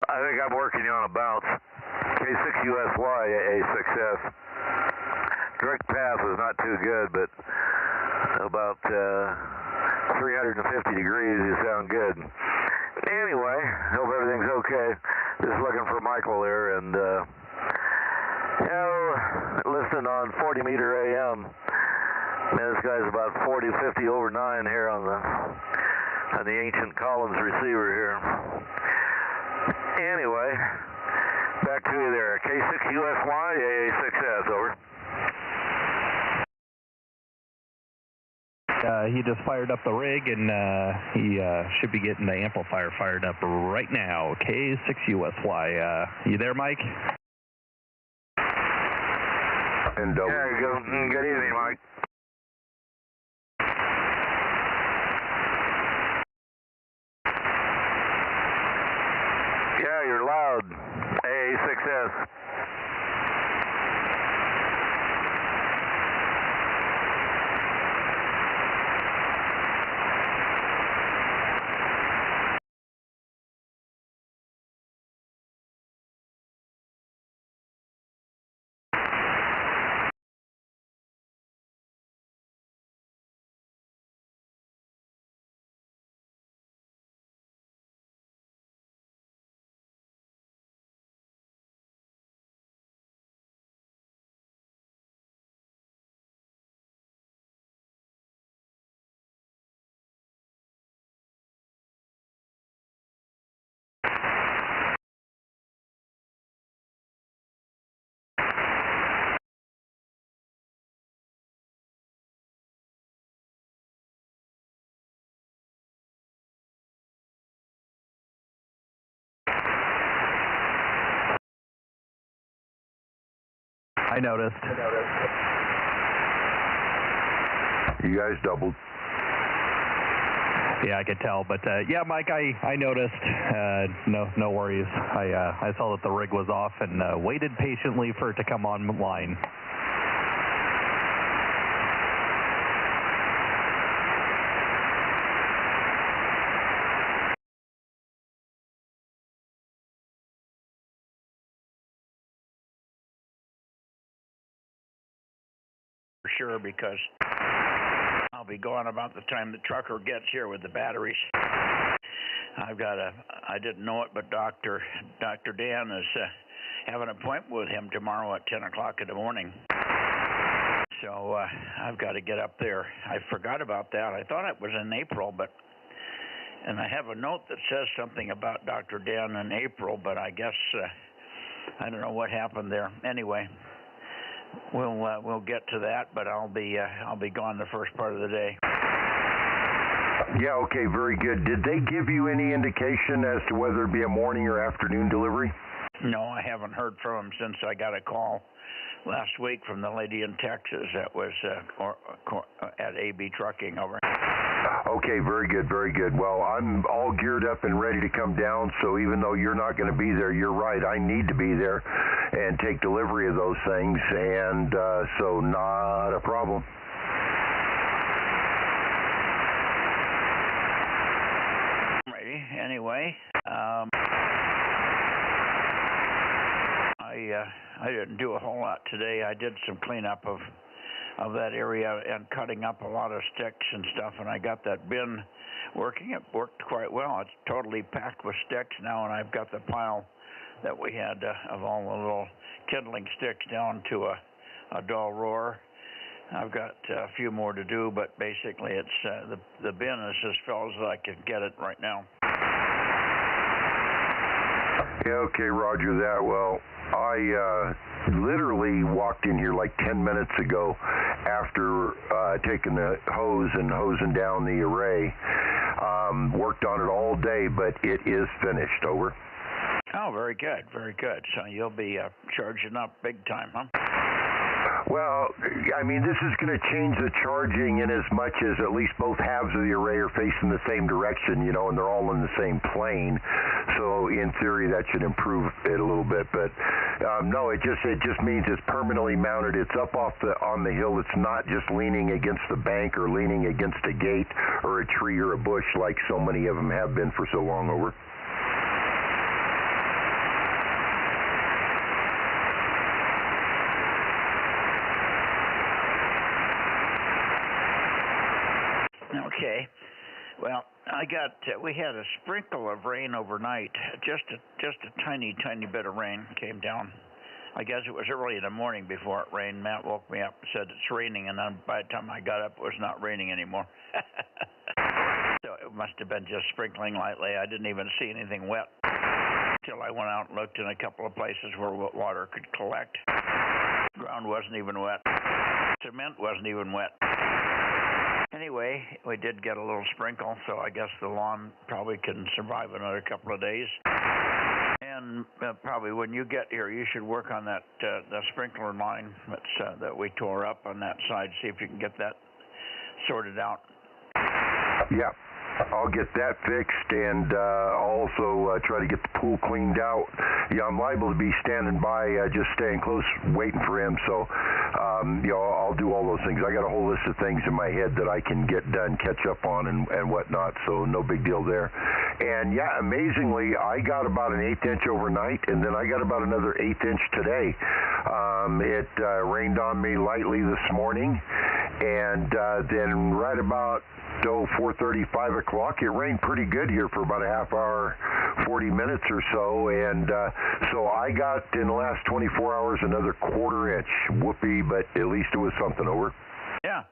I think I'm working you on a bounce. K6USY, AA6S. Direct path was not too good, but about 350 degrees, you sound good. Anyway, hope everything's okay. Just looking for Michael there, and listening on 40 meter AM. Man, this guy's about 40, 50 over 9 here on the ancient Collins receiver here. Anyway, back to you there. K6USY, AA6S, over. He just fired up the rig, and he should be getting the amplifier fired up right now. K6USY. You there, Mike? And there you go. Good evening, Mike. Yeah, you're loud. AA6S. I noticed. You guys doubled. Yeah, I could tell, but yeah, Mike, I noticed. No worries. I saw that the rig was off and waited patiently for it to come online. Sure, because I'll be gone about the time the trucker gets here with the batteries. I didn't know it, but Dr. Dan is having an appointment with him tomorrow at 10 o'clock in the morning. So I've got to get up there. I forgot about that. I thought it was in April, and I have a note that says something about Dr. Dan in April, but I guess I don't know what happened there. Anyway. We'll get to that, but I'll be gone the first part of the day. Yeah, okay, very good. Did they give you any indication as to whether it be a morning or afternoon delivery? No, I haven't heard from them since I got a call last week from the lady in Texas that was at AB Trucking over. Okay, very good, very good. Well, I'm all geared up and ready to come down, so even though you're not going to be there, you're right. I need to be there and take delivery of those things, and so not a problem. Ready. Anyway, I didn't do a whole lot today. I did some cleanup of that area and cutting up a lot of sticks and stuff, and I got that bin working. It worked quite well. It's totally packed with sticks now, and I've got the pile that we had of all the little kindling sticks down to a dull roar. I've got a few more to do, but basically it's the bin is as full as I can get it right now. Yeah, okay, roger that. Well, I literally walked in here like 10 minutes ago after taking the hose and hosing down the array. Worked on it all day, but it is finished. Over. Oh, very good, very good. So you'll be charging up big time, huh? Well, I mean, this is going to change the charging in as much as at least both halves of the array are facing the same direction, you know, and they're all in the same plane. So in theory, that should improve it a little bit. But no, it just means it's permanently mounted. It's up on the hill. It's not just leaning against the bank or leaning against a gate or a tree or a bush like so many of them have been for so long. Over. Okay. Well, we had a sprinkle of rain overnight. Just a tiny bit of rain came down. I guess it was early in the morning before it rained. Matt woke me up and said it's raining, and then by the time I got up, it was not raining anymore. So it must have been just sprinkling lightly. I didn't even see anything wet until I went out and looked in a couple of places where water could collect. Ground wasn't even wet. Cement wasn't even wet. Anyway, we did get a little sprinkle, so I guess the lawn probably can survive another couple of days. And probably when you get here, you should work on that the sprinkler line that we tore up on that side. See if you can get that sorted out. Yeah, I'll get that fixed, and also try to get the pool cleaned out. Yeah, I'm liable to be standing by, just staying close, waiting for him. So, I'll do all those things. I got a whole list of things in my head that I can get done, catch up on, and whatnot. So no big deal there. And yeah, amazingly, I got about an 1/8 inch overnight, and then I got about another 1/8 inch today. It rained on me lightly this morning, and then right about 4:30, 5 o'clock, it rained pretty good here for about a half hour, 40 minutes or so, and so I got in the last 24 hours another 1/4 inch. Whoopee, but at least it was something. Over. Yeah.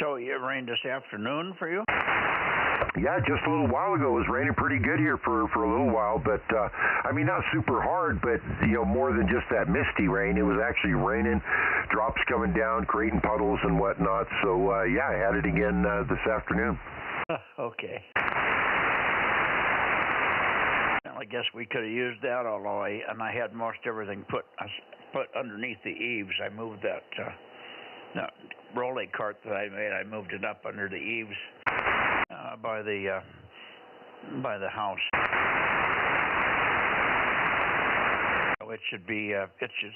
So it rained this afternoon for you? Yeah, just a little while ago it was raining pretty good here for a little while, but I mean, not super hard, but more than just that misty rain. It was actually raining, drops coming down, creating puddles and whatnot. So yeah, I had it again this afternoon. Okay. Well, I guess we could have used that, although I had most everything put underneath the eaves. I moved that rolling cart that I made. I moved it up under the eaves. By the house. So it should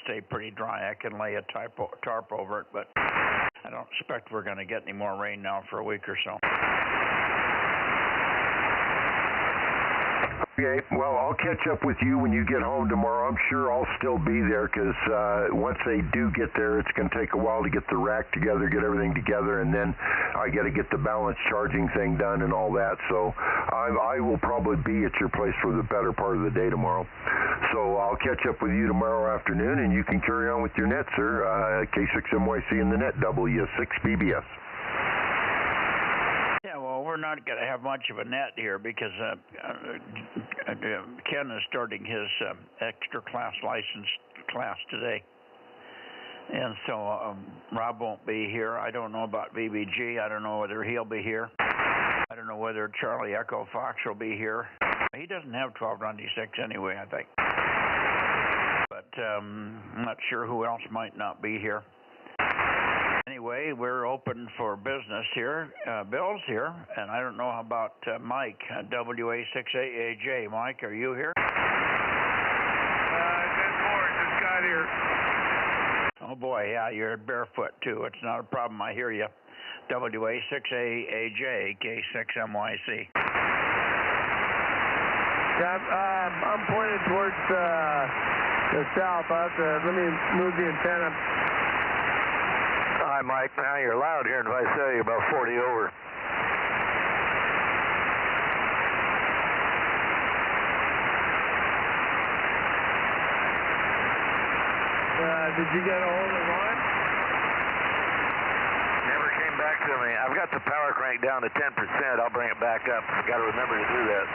stay pretty dry. I can lay a tarp over it, but I don't expect we're going to get any more rain now for a week or so. Okay, well, I'll catch up with you when you get home tomorrow. I'm sure I'll still be there because once they do get there, it's going to take a while to get the rack together, get everything together, and then I got to get the balance charging thing done and all that. So I will probably be at your place for the better part of the day tomorrow. So I'll catch up with you tomorrow afternoon, and you can carry on with your net, sir. K6MYC in the net, W6BBS. We're not going to have much of a net here because Ken is starting his extra class license class today. And so Rob won't be here. I don't know about BBG. I don't know whether he'll be here. I don't know whether Charlie Echo Fox will be here. He doesn't have 1296 anyway, I think. But I'm not sure who else might not be here. Anyway, we're open for business here. Bill's here, and I don't know how about Mike, WA6AAJ. Mike, are you here? 10-4, just got here. Oh boy, yeah, you're barefoot too. It's not a problem. I hear you. WA6AAJ, K6MYC. Yeah, I'm pointed towards the south. Let me move the antenna. Hi, Mike. Now you're loud here in Visalia, about 40 over. Did you get a hold of Ron? Never came back to me. I've got the power crank down to 10%. I'll bring it back up. Got to remember to do that.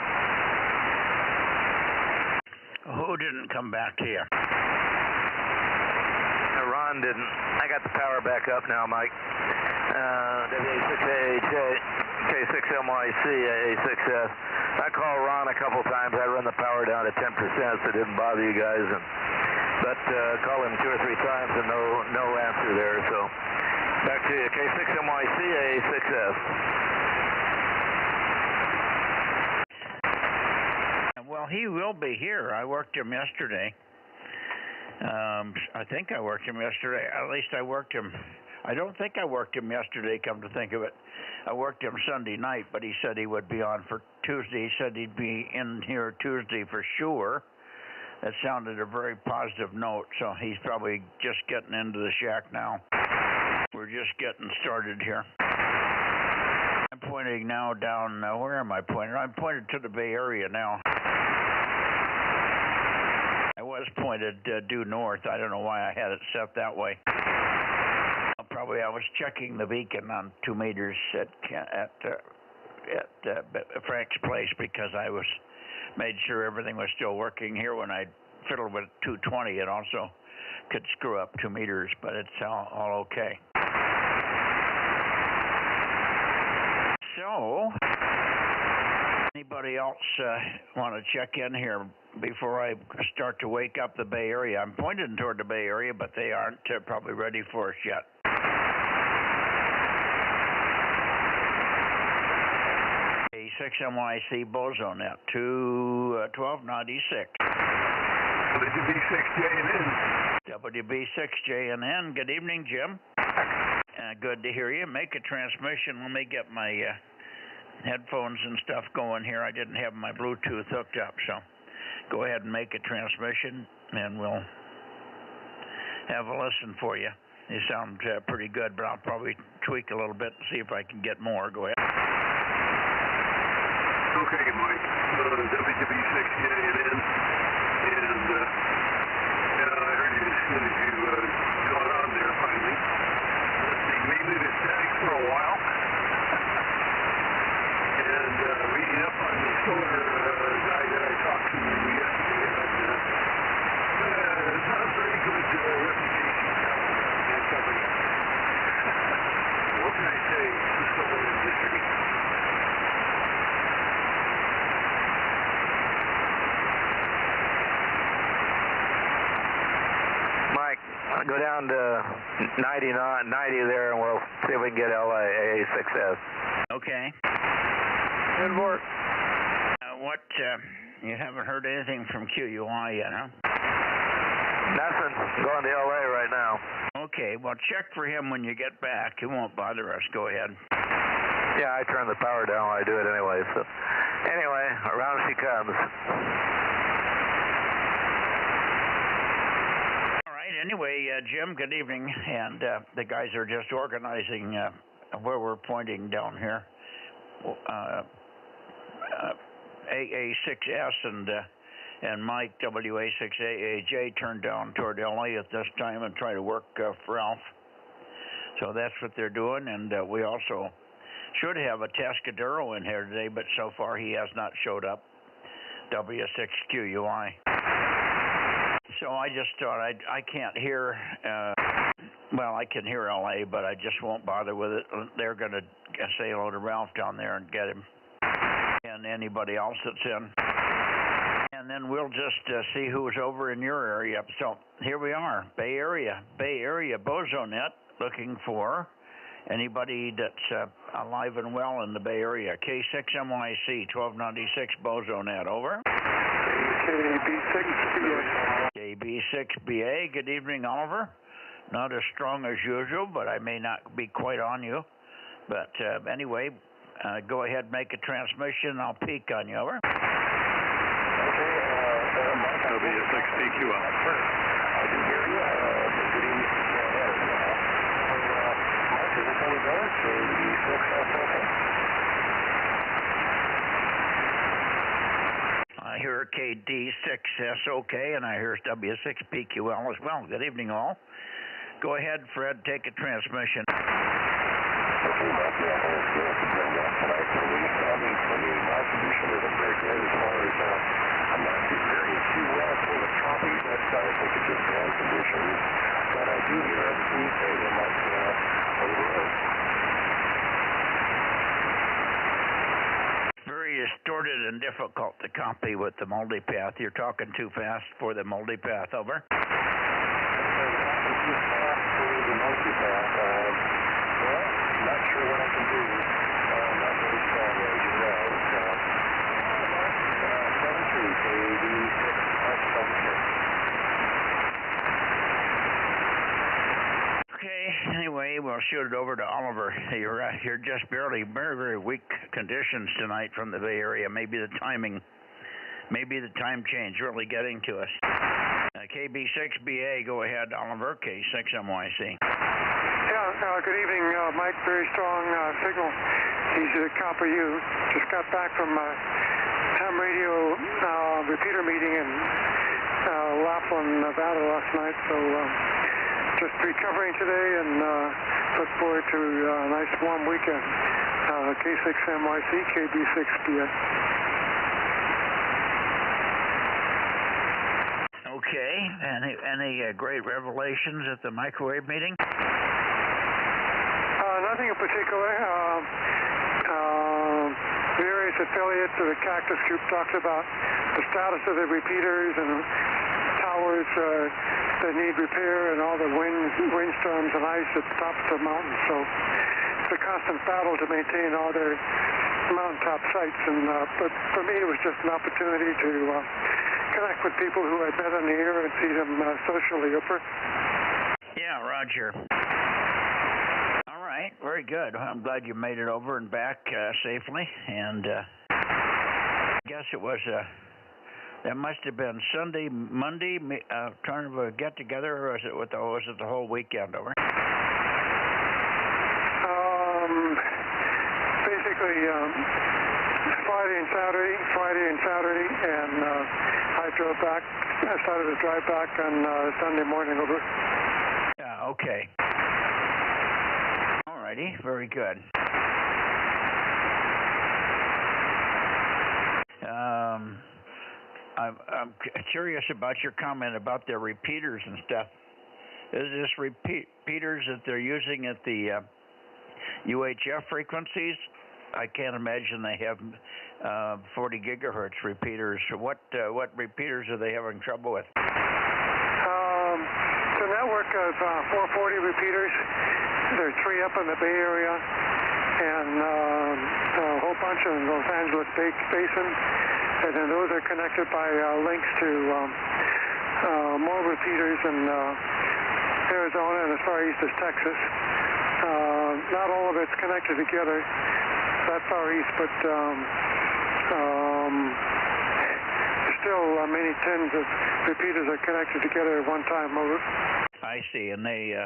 Who didn't come back to you? Ron didn't. I got the power back up now, Mike. WA6AJ, K6MYC, AA6S. I called Ron a couple times. I run the power down to 10%, so it didn't bother you guys. But called him 2 or 3 times and no answer there. So back to you, K6MYC, AA6S. Well, he will be here. I worked him yesterday. I think I worked him yesterday. At least I worked him. I don't think I worked him yesterday, come to think of it. I worked him Sunday night, but he said he would be on for Tuesday. He said he'd be in here Tuesday for sure. That sounded a very positive note, so he's probably just getting into the shack now. We're just getting started here. I'm pointing now down, where am I pointing? I'm pointed to the Bay Area now. I was pointed due north. I don't know why I had it set that way. Probably I was checking the beacon on 2 meters at Frank's place because I was made sure everything was still working here. When I fiddled with 220, it also could screw up 2 meters, but it's all okay. So, anybody else want to check in here before I start to wake up the Bay Area? I'm pointing toward the Bay Area, but they aren't probably ready for us yet. A6MYC Bozo Net, 1296. WB6JNN. WB6JNN. Good evening, Jim. Good to hear you. Make a transmission. Let me get my headphones and stuff going here. I didn't have my Bluetooth hooked up, so go ahead and make a transmission, and we'll have a listen for you. You sound pretty good, but I'll probably tweak a little bit and see if I can get more. Go ahead. Okay, Mike. WB6JNN. And I heard you as soon as you got on there finally. Let's see, maybe the static for a while. And reading up on the solar guy that I talked to yesterday, it's not a very good reputation in company. What can I say? The solar industry. Go down to 90 there, and we'll see if we can get LA A6S. Okay. Good work. What, you haven't heard anything from QUI yet, huh? Nothing. Going to LA right now. Okay, well, check for him when you get back. He won't bother us. Go ahead. Yeah, I turn the power down when I do it anyway. So, anyway, around she comes. Anyway, Jim, good evening, and the guys are just organizing where we're pointing down here. AA6S and Mike WA6AAJ turned down toward LA at this time and try to work for Ralph. So that's what they're doing, and we also should have a Tascadero in here today, but so far he has not showed up. W6QUI. So I just thought I can't hear, well, I can hear LA, but I just won't bother with it. They're going to say hello to Ralph down there and get him, and anybody else that's in. And then we'll just see who's over in your area. So here we are, Bay Area Bozo Net, looking for anybody that's alive and well in the Bay Area. K6MYC 1296 Bozo Net, over. KB6BA. KB6BA, good evening, Oliver. Not as strong as usual, but I may not be quite on you. But anyway, go ahead, make a transmission. I'll peek on you, over. W6PQL. I can hear you. Good evening. Mike, is this how we go? KB6S, I hear KD6S OK, and I hear W6PQL as well. Good evening, all. Go ahead, Fred, take a transmission. Okay, Mike, yeah, it's good. Tonight, my condition isn't very good as far as I'm not hearing too well for the copy, but I think it's just bad conditions. But I do hear everything you say, Mike, over the air. Very distorted and difficult to copy with the multipath. You're talking too fast for the multipath, over. Too fast for the multipath. Well, not sure what I can do. Not very strong, as you know. So, 73, KB6, Okay, anyway, we'll shoot it over to Oliver. You're just barely, very, very weak conditions tonight from the Bay Area. Maybe the time change really getting to us. KB6BA, go ahead, Oliver. K6MYC. Yeah, good evening, Mike. Very strong signal easy to copy you. Just got back from a ham radio repeater meeting in Laughlin, Nevada last night, so just recovering today and look forward to a nice warm weekend. K6MYC, KB6BS. Okay. Any great revelations at the microwave meeting? Nothing in particular. Various affiliates of the Cactus Group talked about the status of the repeaters and towers that need repair and all the windstorms and ice at the tops of the mountains. So it's a constant battle to maintain all their mountaintop sites. And but for me, it was just an opportunity to connect with people who I'd met on the air and see them socially. Yeah, Roger. All right, very good. Well, I'm glad you made it over and back safely. And I guess it was that must have been Sunday, Monday, kind of a get together, or was it the whole weekend over? Basically, Friday and Saturday, and I drove back. I started to drive back on Sunday morning over. Yeah, okay. All righty, very good. I'm curious about your comment about their repeaters and stuff. Is this repeaters that they're using at the UHF frequencies? I can't imagine they have 40 gigahertz repeaters. What repeaters are they having trouble with? It's a network of 440 repeaters. There are 3 up in the Bay Area and a whole bunch in Los Angeles Basin. And then those are connected by links to more repeaters in Arizona and as far east as Texas. Not all of it's connected together that far east, but still many tens of repeaters are connected together at one time. Over. I see, and they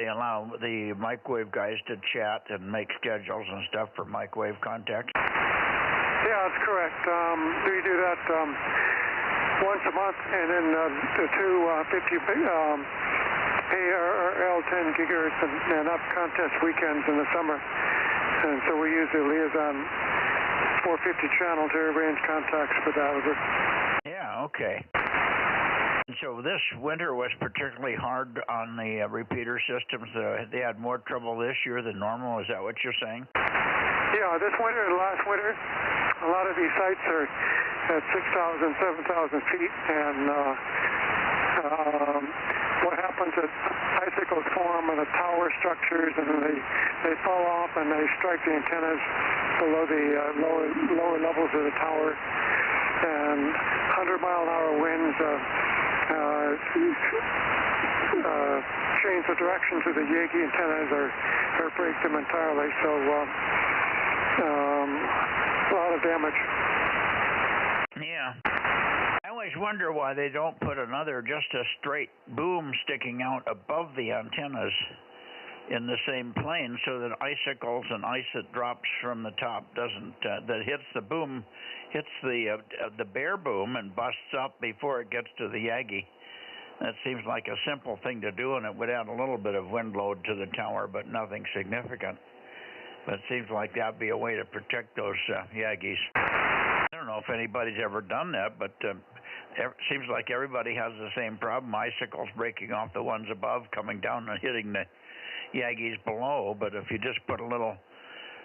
allow the microwave guys to chat and make schedules and stuff for microwave contacts. Yeah, that's correct. We do that once a month, and then the two 50 ARL 10 gigahertz and up contest weekends in the summer. And so we use the Liaison 450 channel to arrange contacts for that. Yeah, okay. So this winter was particularly hard on the repeater systems. They had more trouble this year than normal. Is that what you're saying? Yeah, this winter and last winter, a lot of these sites are at 6,000, 7,000 feet, and what happens is icicles form in the tower structures, and then they fall off and they strike the antennas below the lower levels of the tower, and 100-mile-an-hour winds change the directions of the Yagi antennas or break them entirely. So a lot of damage. Yeah. I always wonder why they don't put just a straight boom sticking out above the antennas in the same plane, so that icicles and ice that drops from the top that hits the boom, hits the bare boom and busts up before it gets to the Yagi. That seems like a simple thing to do, and it would add a little bit of wind load to the tower, but nothing significant. But it seems like that'd be a way to protect those Yagis. I don't know if anybody's ever done that, but it seems like everybody has the same problem. Icicles breaking off the ones above, coming down and hitting the Yagis below. But if you just put a little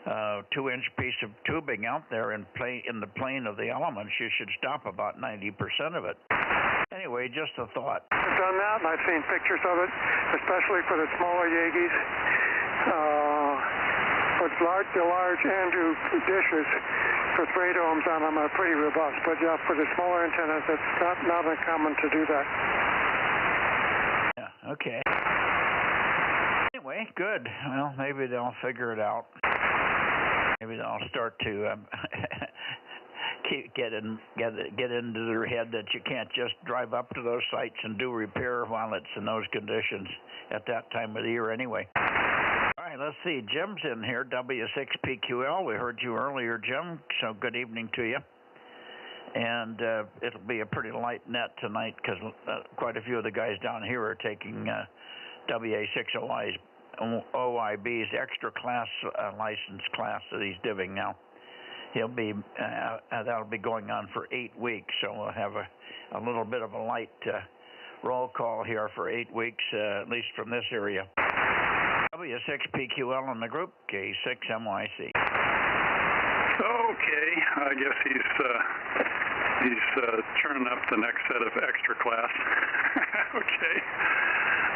2-inch piece of tubing out there in the plane of the elements, you should stop about 90% of it. Anyway, just a thought. I've done that, and I've seen pictures of it, especially for the smaller Yagis. But the large Andrew dishes with radomes on them are pretty robust. But yeah, for the smaller antennas, it's not uncommon to do that. Yeah, okay. Anyway, good. Well, maybe they'll figure it out. Maybe they'll start to get into their head that you can't just drive up to those sites and do repair while it's in those conditions at that time of the year anyway. All right, let's see. Jim's in here, W6PQL. We heard you earlier, Jim, so good evening to you. And it'll be a pretty light net tonight because quite a few of the guys down here are taking WA6OIB's extra class license class that he's diving now. He'll be that'll be going on for 8 weeks, so we'll have a little bit of a light roll call here for 8 weeks, at least from this area. W6PQL in the group, K6MYC. Okay, I guess he's churning up the next set of extra class. Okay,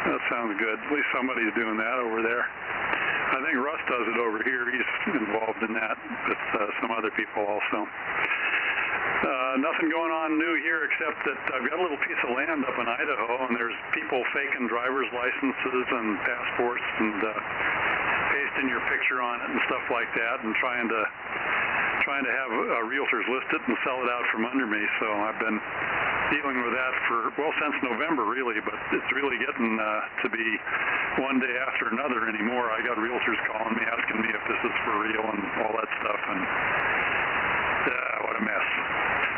that sounds good. At least somebody's doing that over there. I think Russ does it over here. He's involved in that with some other people also. Nothing going on new here except that I've got a little piece of land up in Idaho, and there's people faking driver's licenses and passports and pasting your picture on it and stuff like that, and trying to have realtors list it and sell it out from under me. So I've been dealing with that since November really, but it's really getting to be one day after another anymore. I got realtors calling me asking me if this is for real and all that stuff, and what a mess.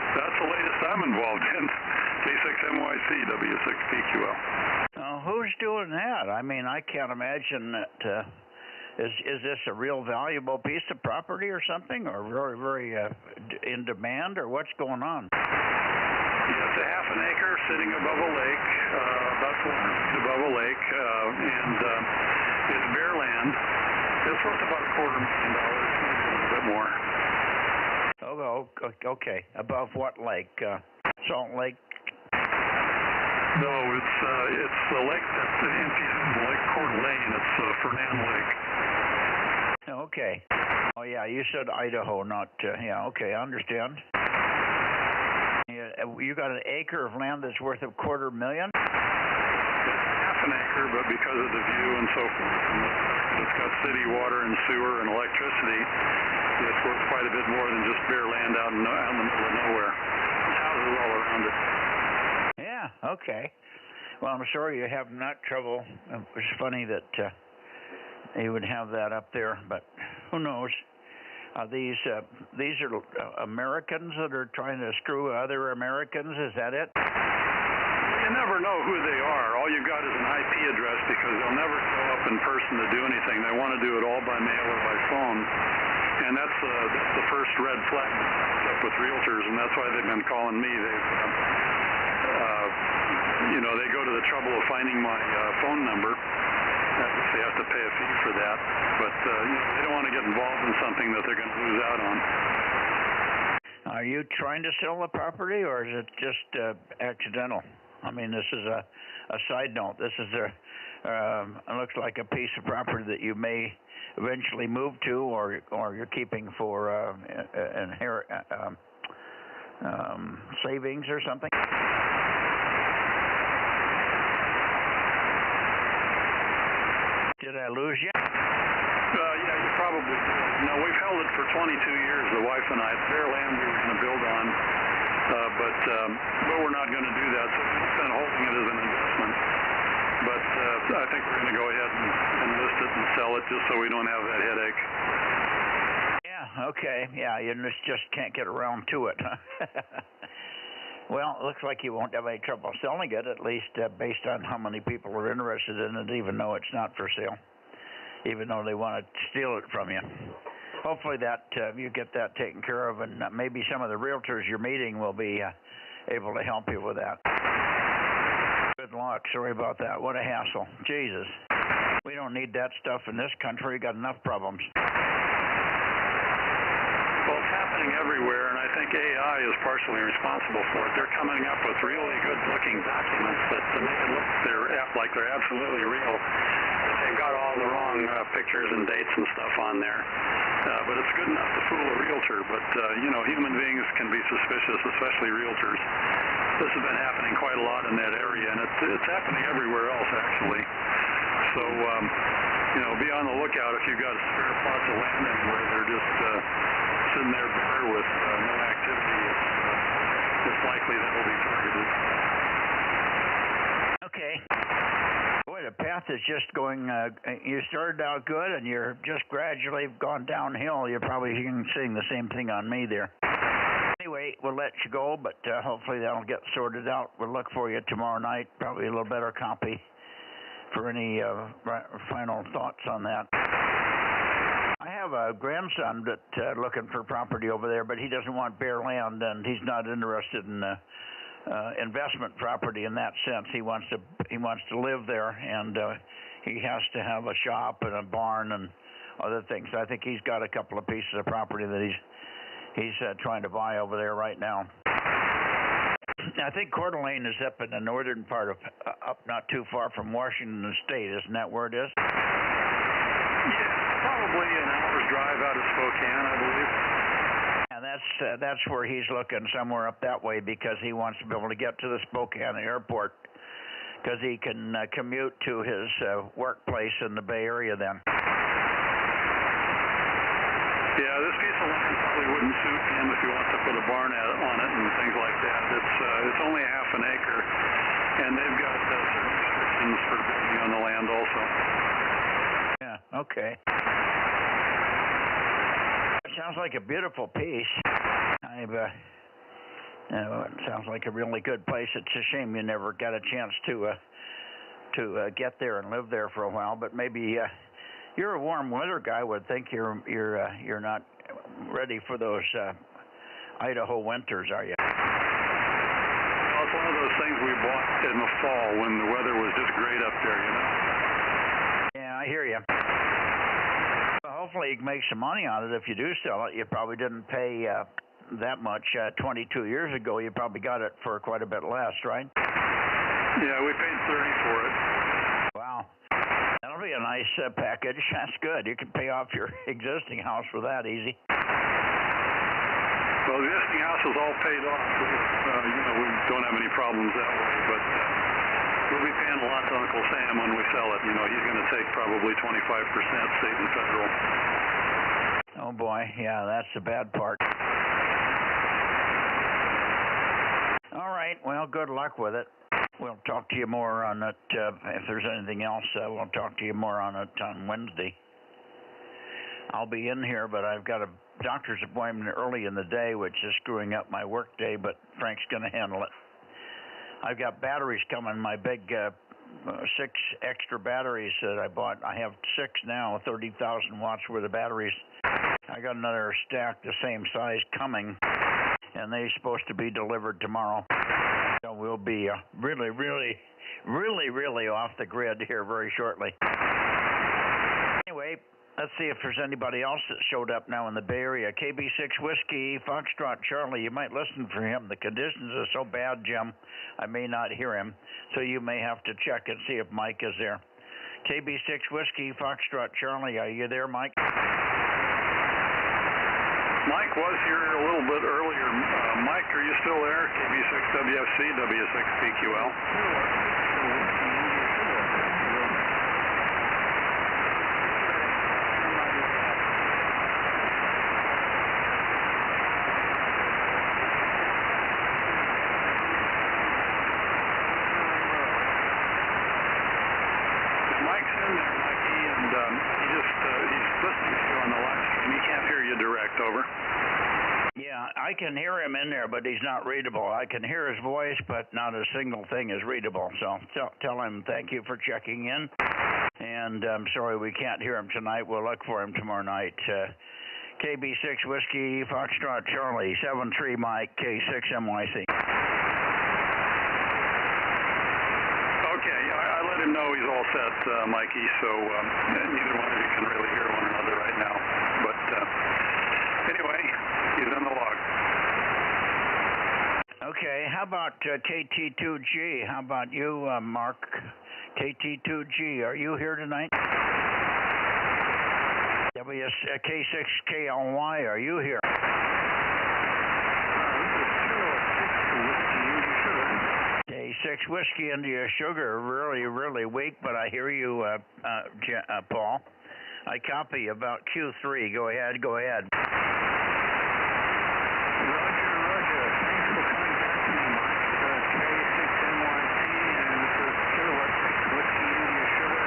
That's the latest I'm involved in. K6MYC, W6PQL. Who's doing that? I mean, I can't imagine that. Is this a real valuable piece of property or something, or very, very in demand, or what's going on? Yeah, it's a half an acre sitting above a lake, about 400 feet above a lake, and it's bare land. It's worth about $250,000, maybe a little bit more. Oh, okay. Above what lake? Salt Lake? No, it's the lake that empties into Lake Coeur d'Alene. It's Fernand Lake. Okay. Oh, yeah, you said Idaho, not, yeah, okay, I understand. You got an acre of land that's worth $250,000? It's half an acre, but because of the view and so forth, and it's got city water and sewer and electricity, it's worth quite a bit more than just bare land out in the middle of nowhere. Houses all around it. Yeah, okay. Well, I'm sure you have not trouble. It's funny that you would have that up there, but who knows? These are Americans that are trying to screw other Americans. Is that it? You never know who they are. All you've got is an IP address because they'll never show up in person to do anything. They want to do it all by mail or by phone. And that's the first red flag up with realtors, and that's why they've been calling me. They go to the trouble of finding my phone number. They have to pay a fee for that, but they don't want to get involved in something that they're going to lose out on. Are you trying to sell the property, or is it just accidental? I mean, this is a side note. This is it looks like a piece of property that you may eventually move to, or you're keeping for savings or something. Did I lose you? Yeah, you probably did. No, we've held it for 22 years, the wife and I. It's bare land we were going to build on, but we're not going to do that. So we've been holding it as an investment. But I think we're going to go ahead and list it and sell it just so we don't have that headache. Yeah, okay. Yeah, you just can't get around to it, huh? Well, it looks like you won't have any trouble selling it, at least based on how many people are interested in it, even though it's not for sale, even though they want to steal it from you. Hopefully that you get that taken care of, and maybe some of the realtors you're meeting will be able to help you with that. Good luck. Sorry about that. What a hassle. Jesus. We don't need that stuff in this country. We got enough problems. Well, it's happening everywhere, and I think AI is partially responsible for it. They're coming up with really good-looking documents that make it look like they're absolutely real. They've got all the wrong pictures and dates and stuff on there. But it's good enough to fool a realtor. But, human beings can be suspicious, especially realtors. This has been happening quite a lot in that area, and it's happening everywhere else, actually. So, be on the lookout if you've got spare plots of land anywhere. They're just sitting there bare with no activity. It's likely that will be targeted. Okay. Boy, the past path is just going, you started out good and you're just gradually gone downhill. You're probably seeing the same thing on me there. Anyway, we'll let you go, but hopefully that'll get sorted out. We'll look for you tomorrow night, probably a little better copy for any final thoughts on that. I have a grandson that's looking for property over there, but he doesn't want bare land, and he's not interested in investment property in that sense. He wants to live there, and he has to have a shop and a barn and other things. I think he's got a couple of pieces of property that he's trying to buy over there right now. I think Coeur d'Alene is up in the northern part of, up not too far from Washington State. Isn't that where it is? Yeah, probably an hour's drive out of Spokane, I believe. And that's where he's looking, somewhere up that way, because he wants to be able to get to the Spokane airport, because he can commute to his workplace in the Bay Area then. Yeah, this piece of land probably wouldn't suit him if he wants to put a barn on it and things like that. It's only a half an acre, and they've got certain restrictions for building on the land also. Yeah, okay. It sounds like a beautiful piece. It sounds like a really good place. It's a shame you never got a chance to get there and live there for a while, but maybe you're a warm weather guy. Would think you're not ready for those Idaho winters, are you? Well, it's one of those things we bought in the fall when the weather was just great up there, you know. Yeah, I hear you. Well, hopefully you can make some money on it if you do sell it. You probably didn't pay that much 22 years ago. You probably got it for quite a bit less, right? Yeah, we paid $30 for it. Wow. That'll be a nice package. That's good. You can pay off your existing house with that easy. Well, the existing house is all paid off. We don't have any problems that way, but we'll be paying a lot to Uncle Sam when we sell it. He's going to take probably 25% state and federal. Oh, boy. Yeah, that's the bad part. All right. Well, good luck with it. We'll talk to you more on it. If there's anything else, we'll talk to you more on it on Wednesday. I'll be in here, but I've got a doctor's appointment early in the day, which is screwing up my work day, but Frank's going to handle it. I've got batteries coming, my big 6 extra batteries that I bought. I have 6 now, 30,000 watts worth of batteries. I got another stack the same size coming, and they're supposed to be delivered tomorrow. So we'll be really off the grid here very shortly. Anyway, let's see if there's anybody else that showed up now in the Bay Area. KB6 Whiskey, Foxtrot Charlie, you might listen for him. The conditions are so bad, Jim, I may not hear him. So you may have to check and see if Mike is there. KB6 Whiskey, Foxtrot Charlie, are you there, Mike? Mike was here a little bit earlier. Mike, are you still there? KB6WFC, W6PQL. Mike's in there, Mikey, and he's listening to you on the live stream. He can't hear you direct, over. Yeah, I can hear him in there, but he's not readable. I can hear his voice, but not a single thing is readable. So tell him thank you for checking in. And I'm sorry we can't hear him tonight. We'll look for him tomorrow night. KB6 Whiskey, Foxtrot Charlie, 73 Mike, K6MYC. Okay, I let him know he's all set, Mikey, so neither one of you can really hear one another right now. But anyway, he's in the log. Okay, how about KT2G? How about you, Mark? KT2G, are you here tonight? K6KLY, are you here? K6 Whiskey India Sugar, really weak, but I hear you, Paul. I copy about Q3. Go ahead. Roger. Thanks for coming back to me, Mike. K6NYC, and this is Kilo 6 Whiskey India Sugar.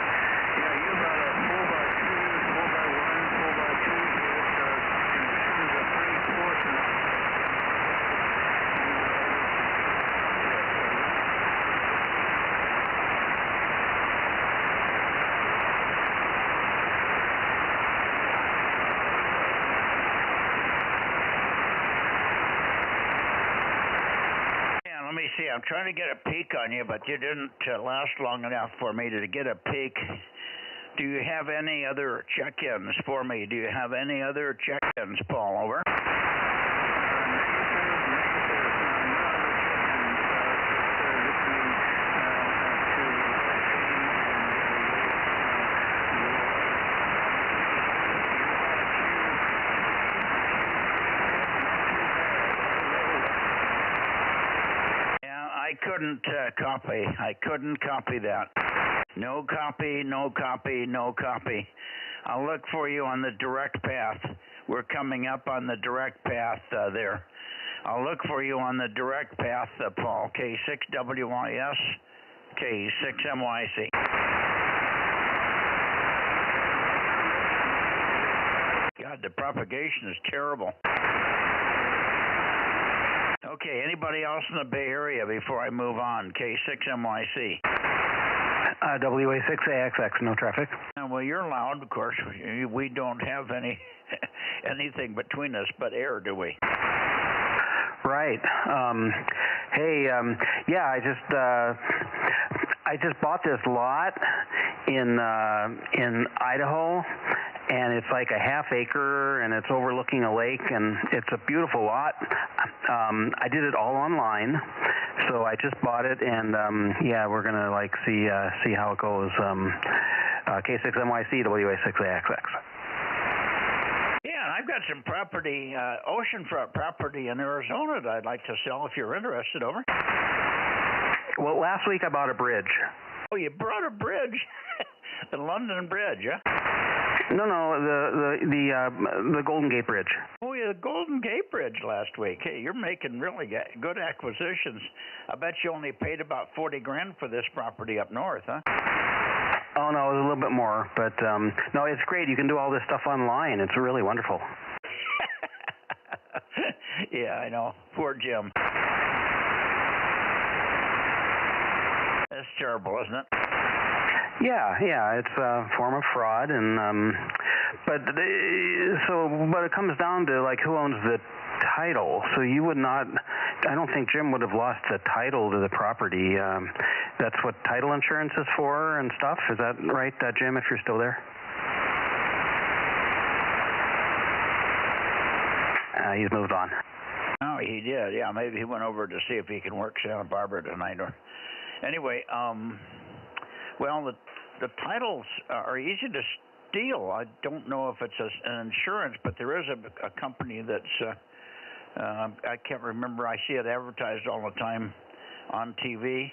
let me see. I'm trying to get a peek on you, but you didn't last long enough for me to get a peek. Do you have any other check-ins for me? Do you have any other check-ins, Paul? Over. I couldn't copy. I couldn't copy that. No copy, no copy, no copy. I'll look for you on the direct path. We're coming up on the direct path there. I'll look for you on the direct path, Paul. K6WYS, K6MYC. God, the propagation is terrible. Okay, anybody else in the Bay Area before I move on? K6MYC. WA6AXX, no traffic. Well, you're loud, of course. We don't have anything between us but air, do we? Right. Hey, yeah, I just bought this lot in Idaho, and it's like a half acre, and it's overlooking a lake, and it's a beautiful lot. I did it all online, so I just bought it, and yeah, we're gonna like see how it goes. K6MYC WA6AXX. Yeah, I've got some property, oceanfront property in Arizona that I'd like to sell if you're interested. Over. Well, last week I bought a bridge. Oh, you brought a bridge? The London Bridge, huh? No, the Golden Gate Bridge. Oh, yeah, the Golden Gate Bridge last week. Hey, you're making really good acquisitions. I bet you only paid about $40,000 for this property up north, huh? Oh, no, it was a little bit more, but no, it's great. You can do all this stuff online. It's really wonderful. Yeah, I know. Poor Jim. That's terrible, isn't it? Yeah, it's a form of fraud, and but it comes down to like who owns the title. So you would not. I don't think Jim would have lost the title to the property. That's what title insurance is for and stuff. Is that right, Jim? If you're still there. He's moved on. Oh, he did. Yeah, maybe he went over to see if he can work Santa Barbara tonight. Or anyway, well, the titles are easy to steal. I don't know if it's an insurance, but there is a company that's, I can't remember. I see it advertised all the time on TV.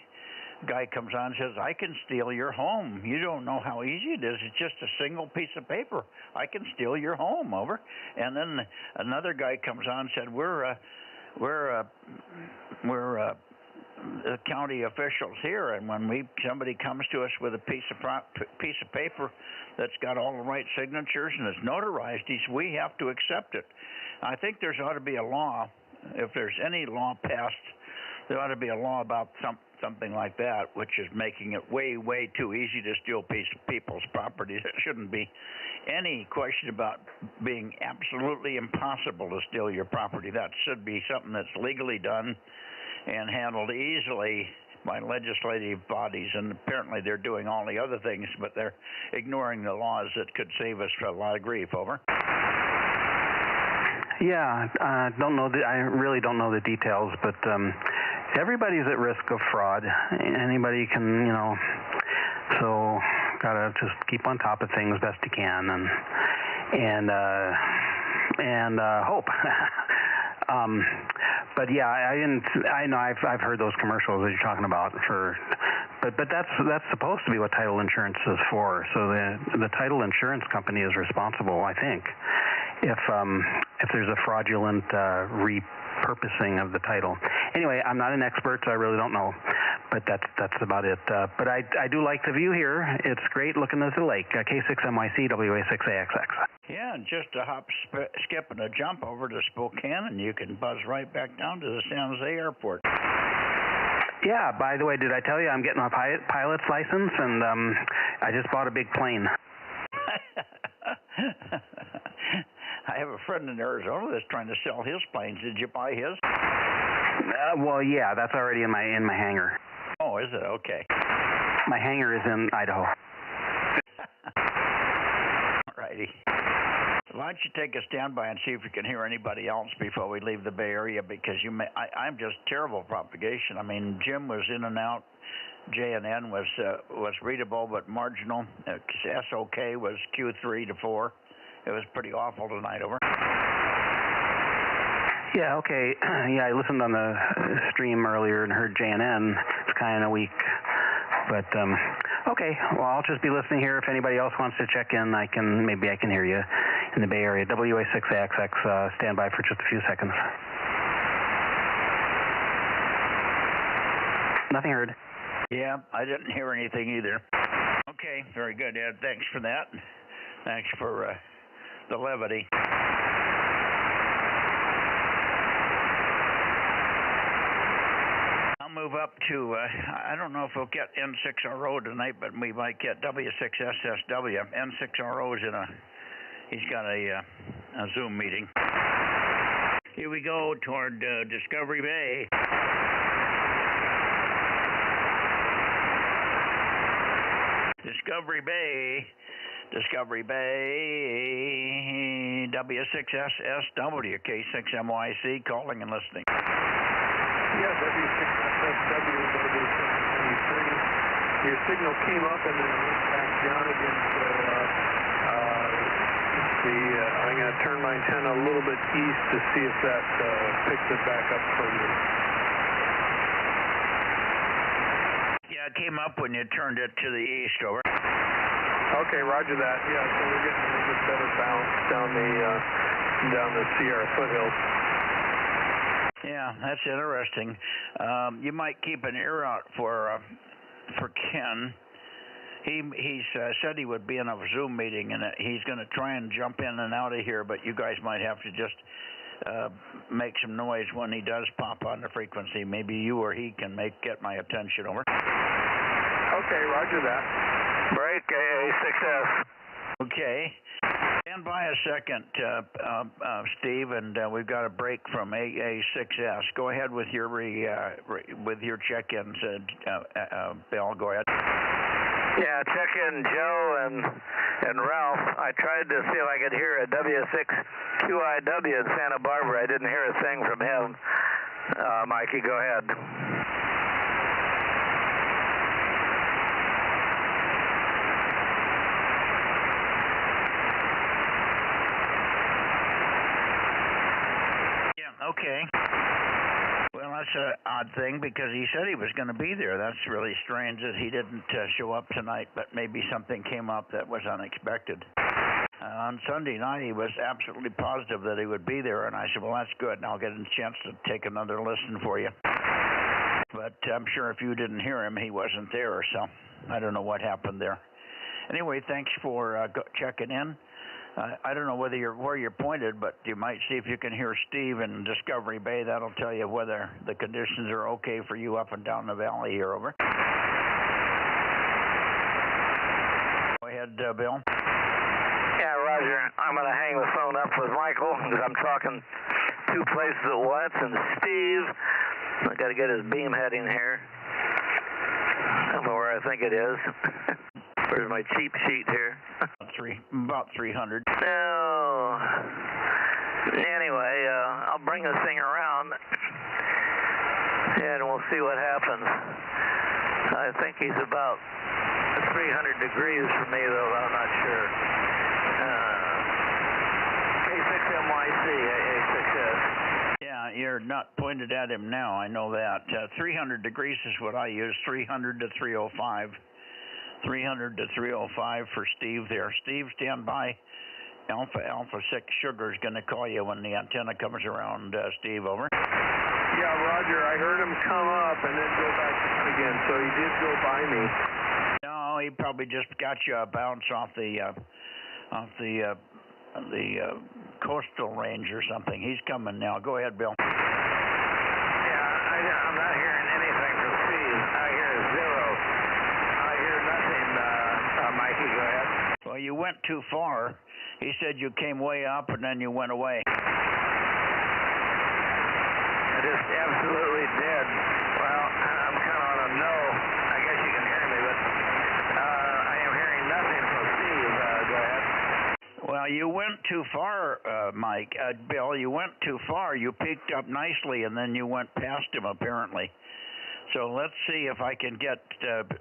Guy comes on and says, I can steal your home. You don't know how easy it is. It's just a single piece of paper. I can steal your home, over. And then another guy comes on and said, we're the county officials here, and when somebody comes to us with a piece of paper that's got all the right signatures and it's notarized, we have to accept it. I think there ought to be a law. If there's any law passed, there ought to be a law about something like that, which is making it way too easy to steal people's property. There shouldn't be any question about being absolutely impossible to steal your property. That should be something that's legally done and handled easily by legislative bodies, and apparently they're doing all the other things, but they're ignoring the laws that could save us from a lot of grief. Over. Yeah, don't know. I really don't know the details, but everybody's at risk of fraud. Anybody can, so gotta just keep on top of things best you can, and hope. But yeah, I know I've heard those commercials that you're talking about but that's supposed to be what title insurance is for. So the title insurance company is responsible, I think, if there's a fraudulent repurposing of the title. Anyway, I'm not an expert, so I really don't know, but that's about it. But I do like the view here. It's great looking at the lake. K6MYC WA6AXX. Yeah, just a hop, skip, and a jump over to Spokane, and you can buzz right back down to the San Jose airport. Yeah, by the way, did I tell you I'm getting my pilot's license, and I just bought a big plane. I have a friend in Arizona that's trying to sell his planes. Did you buy his? Well, yeah, that's already in my hangar. Oh, is it? Okay. My hangar is in Idaho. Righty. Why don't you take a standby and see if you can hear anybody else before we leave the Bay Area, because I'm just terrible propagation. I mean, Jim was in and out. JNN was readable but marginal. SOK was Q3 to 4. It was pretty awful tonight. Over. Yeah, okay. Yeah, I listened on the stream earlier and heard JNN. It's kind of weak. But, okay. Well, I'll just be listening here. If anybody else wants to check in, maybe I can hear you in the Bay Area. WA6AXX, stand by for just a few seconds. Nothing heard. Yeah, I didn't hear anything either. Okay, very good, Ed. Thanks for that. Thanks for the levity. I'll move up to, I don't know if we'll get N6RO tonight, but we might get W6SSW. N6RO is he's got a Zoom meeting. Here we go toward Discovery Bay. Discovery Bay, W6SSW, K6MYC, calling and listening. Yeah, W6SSW, W693. Your signal came up and then went back down again, so I'm going to turn my antenna a little bit east to see if that picks it back up for you. Yeah, it came up when you turned it to the east, over. Okay, roger that. Yeah, so we're getting a little bit better bounce down the Sierra foothills. Yeah, that's interesting. You might keep an ear out for Ken. He said he would be in a Zoom meeting, and he's going to try and jump in and out of here, but you guys might have to just make some noise when he does pop on the frequency. Maybe you or he can get my attention, over. Okay, roger that. Break, AA6S. Okay. Stand by a second, Steve, and we've got a break from AA6S. Go ahead with your check-ins, Bill. Go ahead. Yeah, check in Joe and Ralph. I tried to see if I could hear a W6QIW in Santa Barbara. I didn't hear a thing from him. Mikey, go ahead. Okay. Well, that's an odd thing because he said he was going to be there. That's really strange that he didn't show up tonight, but maybe something came up that was unexpected. On Sunday night, he was absolutely positive that he would be there, and I said, well, that's good, and I'll get a chance to take another listen for you. But I'm sure if you didn't hear him, he wasn't there, so I don't know what happened there. Anyway, thanks for checking in. I don't know where you're pointed, but you might see if you can hear Steve in Discovery Bay. That'll tell you whether the conditions are okay for you up and down the valley here, over. Go ahead, Bill. Yeah, Roger. I'm going to hang the phone up with Michael because I'm talking two places at once. And Steve, I got to get his beam heading here. I don't know where I think it is. Where's my cheap sheet here? About 300. No. Anyway, I'll bring this thing around and we'll see what happens. I think he's about 300 degrees from me, though. I'm not sure. K6MYC, AA6S. Yeah, you're not pointed at him now. I know that. 300 degrees is what I use. 300 to 305. 300 to 305 for Steve there. Steve, stand by. Alpha 6 Sugar is going to call you when the antenna comes around, Steve, over. Yeah, Roger. I heard him come up and then go back down again, so he did go by me. No, he probably just got you a bounce off the coastal range or something. He's coming now. Go ahead, Bill. Yeah, I'm not hearing anything from Steve. I hear zero. I hear nothing, Mikey. Go ahead. Well, you went too far. He said you came way up and then you went away. I just absolutely you went too far, Mike. Bill, you went too far. You peaked up nicely, and then you went past him, apparently. So let's see if I can get,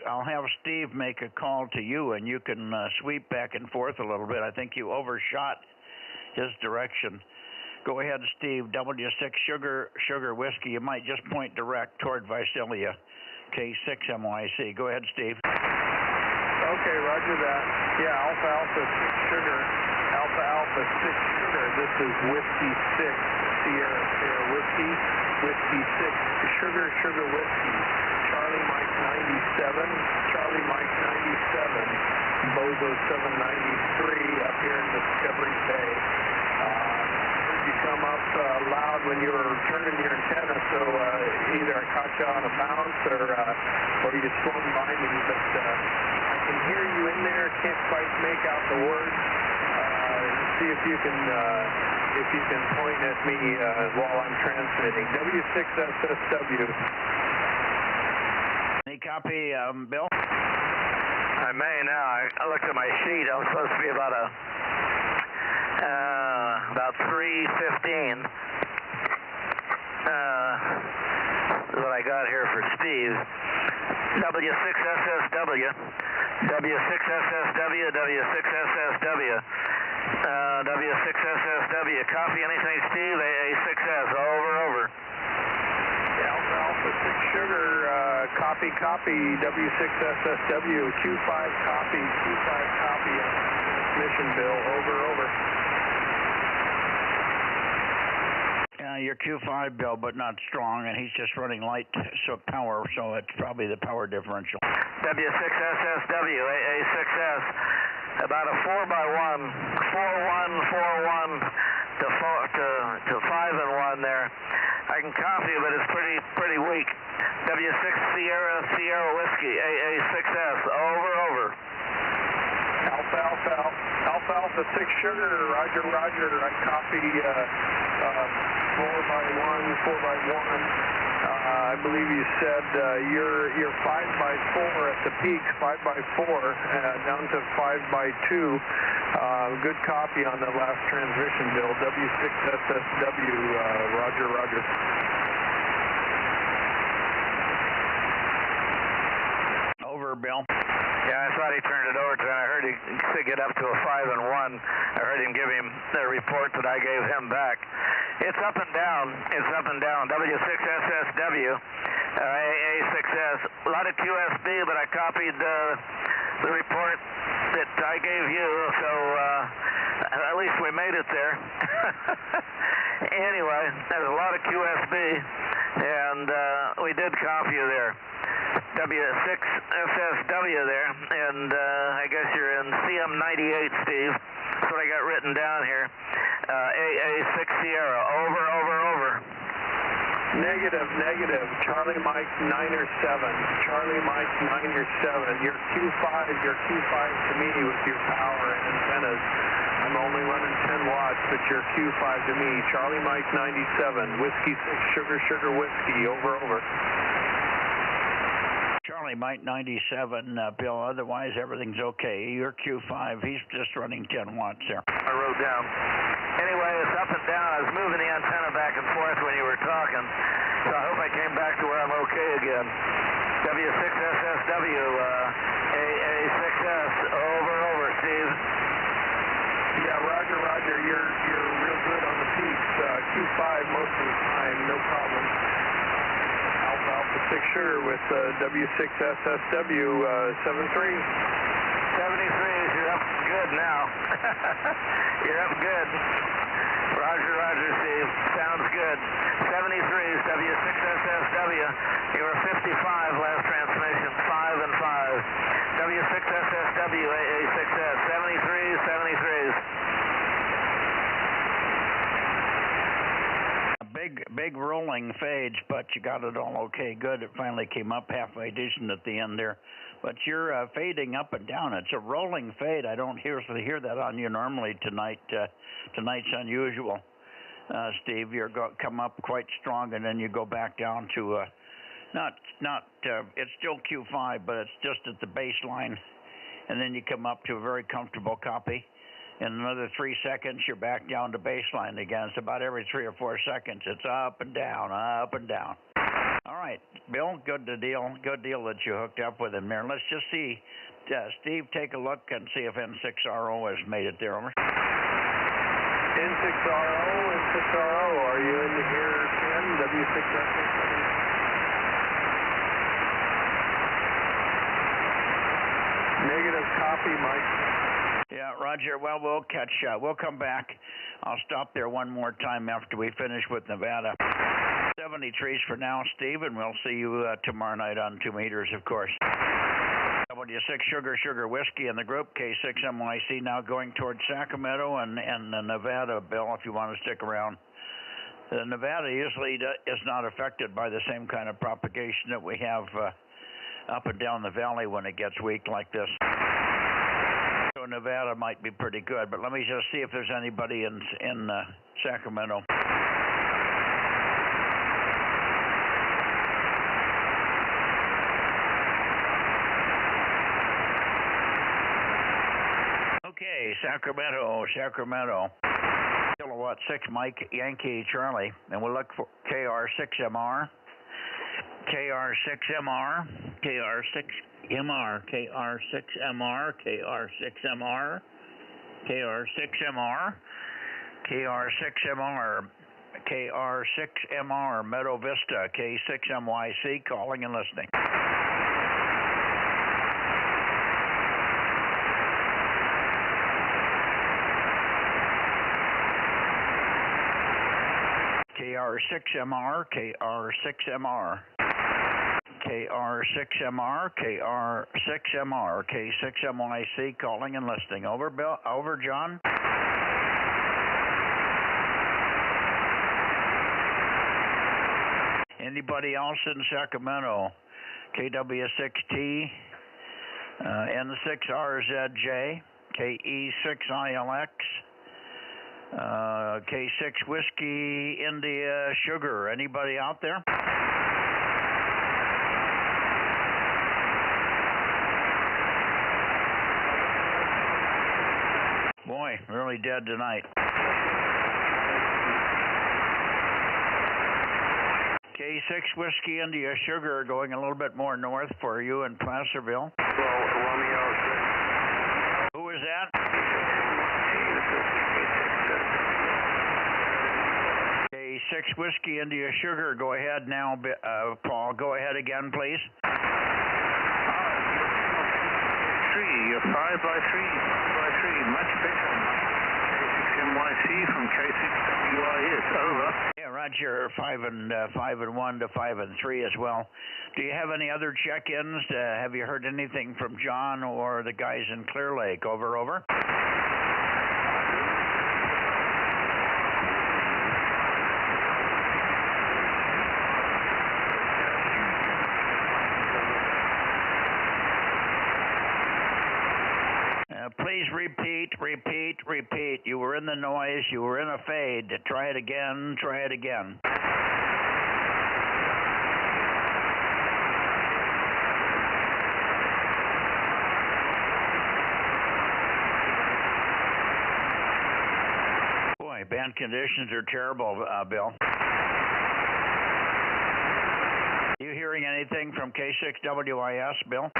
I'll have Steve make a call to you, and you can sweep back and forth a little bit. I think you overshot his direction. Go ahead, Steve. W6 sugar whiskey. You might just point direct toward Visalia, K6MYC. Go ahead, Steve. Okay, roger that. Yeah, Alpha Alpha 6 sugar. Alpha Alpha 6 sugar. This is Whiskey 6 Sierra Sierra Whiskey. Whiskey 6 sugar whiskey. Charlie Mike 97. Charlie Mike 97. Bozo 793 up here in Discovery Bay. Heard you come up loud when you were turning your antenna, so either I caught you on a bounce or you swung by me, but I can hear you in there. Can't quite make out the words. See if you can point at me while I'm transmitting. W6SSW. Any copy, Bill? I may now. I looked at my sheet. I'm supposed to be about 3:15. Is what I got here for Steve. W6SSW. W6SSW. W6SSW. W6SSW. Copy anything, Steve? AA6S. Over. Alpha Alpha 6 sugar. Copy. W6SSW. Q5 copy. Transmission bill. Over. Your Q5, Bill, but not strong, and he's just running light power, so it's probably the power differential. W6SSW, AA6S, about a 4x1, 4-1 to 5 and 1 there. I can copy, but it's pretty weak. W6 Sierra Whiskey, AA6S, over. Alpha 6 sugar, roger. I copy 4x1. I believe you said you're 5x4 at the peak, 5x4 down to 5x2. Good copy on the last transmission, Bill. W6SSW, roger. Over, Bill. Yeah, I thought he turned it over to him. I heard he get up to a 5 and 1. I heard him give him the report that I gave him back. It's up and down. W6SSW, AA6S. A lot of QSB, but I copied the report that I gave you, so at least we made it there. Anyway, there's a lot of QSB, and we did copy you there. W6SSW there, and I guess you're in CM98, Steve. That's what I got written down here. AA6 Sierra, over. Negative. Charlie Mike 907. Charlie Mike 907. Your Q5 to me with your power and antennas. I'm only running 10 watts, but your Q5 to me. Charlie Mike 97. Whiskey 6 sugar whiskey, over. Charlie Mike 97, Bill. Otherwise, everything's okay. Your Q5, he's just running 10 watts there. I wrote down. Anyway, it's up and down. I was moving the antenna back and forth when you were talking, so I hope I came back to where I'm okay again. W6SSW, AA6S, over, Steve. Yeah, roger. You're real good on the peaks. Q5 most of the time, no problem. Alpha 6 sugar with W6SSW 73. 73s, you're up good now. You're up good. Roger, Steve. Sounds good. 73s, W6SSW. You were 55 last transmission, 5 and 5. W6SSW, AA6S, 73s. Big rolling fades, but you got it all okay. Good. It finally came up halfway decent at the end there. But you're fading up and down. It's a rolling fade. I don't hear that on you normally tonight. Tonight's unusual, Steve. You come up quite strong, and then you go back down to it's still Q5, but it's just at the baseline, and then you come up to a very comfortable copy. In another 3 seconds, you're back down to baseline again. It's about every 3 or 4 seconds. It's up and down, up and down. All right, Bill, good deal that you hooked up with him there. Let's just see, Steve, take a look and see if N6RO has made it there. Over. N6RO, are you in here 10, W6S? Negative copy, Mike. Yeah, Roger. Well, we'll come back. I'll stop there one more time after we finish with Nevada. 70 trees for now, Steve, and we'll see you tomorrow night on 2 meters, of course. W6 Sugar Whiskey in the group, K6MYC now going towards Sacramento and Nevada, Bill, if you want to stick around. Nevada usually is not affected by the same kind of propagation that we have up and down the valley when it gets weak like this. So Nevada might be pretty good, but let me just see if there's anybody in Sacramento. Okay, Sacramento. Kilowatt 6 Mike Yankee Charlie, and we'll look for KR6MR, KR6MR, KR6MR, KR6MR, KR6MR, KR6MR, KR6MR, KR6MR, Meadow Vista, K6MYC, calling and listening. KR6MR, KR6MR, KR6MR, KR6MR, K6MYC, calling and listening. Over, Bill. Over, John. Anybody else in Sacramento? KW6T, N6RZJ, KE6ILX. K6 Whiskey India Sugar. Anybody out there? Boy, really dead tonight. K6 Whiskey India Sugar going a little bit more north for you in Placerville. Romeo 6. Who is that? K6 Whiskey India Sugar. Go ahead now, Paul. Go ahead again, please. 3, 5 by 3, much better. K6MYC from K6WIS. Over. Yeah, Roger. 5 and 1 to 5 and 3 as well. Do you have any other check-ins? Have you heard anything from John or the guys in Clear Lake? Over. Please repeat. You were in the noise. You were in a fade. Try it again. Boy, band conditions are terrible, Bill. You hearing anything from K6WIS, Bill?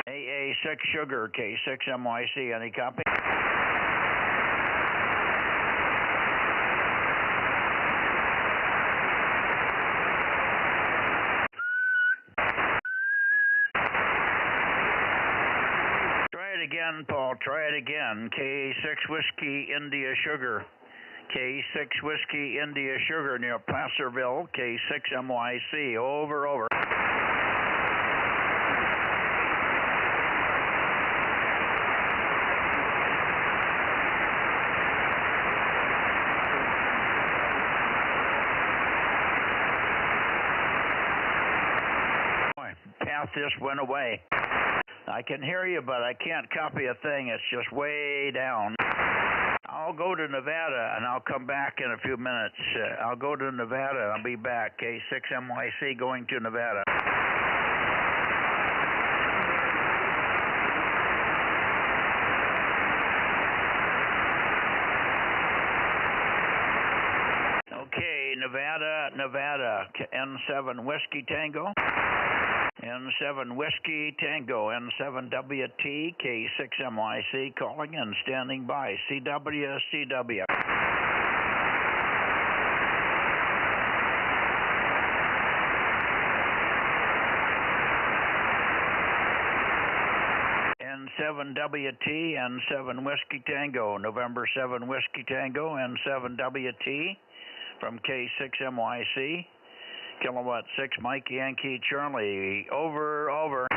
AA6 Sugar, K6MYC, any copy? Try it again, Paul, try it again. K6 Whiskey India Sugar. K6 Whiskey India Sugar near Placerville, K6MYC, over. Path just went away. I can hear you, but I can't copy a thing. It's just way down. I'll go to Nevada, and I'll come back in a few minutes. I'll go to Nevada, and I'll be back. K6MYC going to Nevada. Nevada, N7 Whiskey Tango. N7 Whiskey Tango, N7WT, K6MYC, calling and standing by. CW. N7WT, N7 Whiskey Tango, November 7 Whiskey Tango, N7WT from K6MYC, Kilowatt 6 Mike Yankee Charlie, over.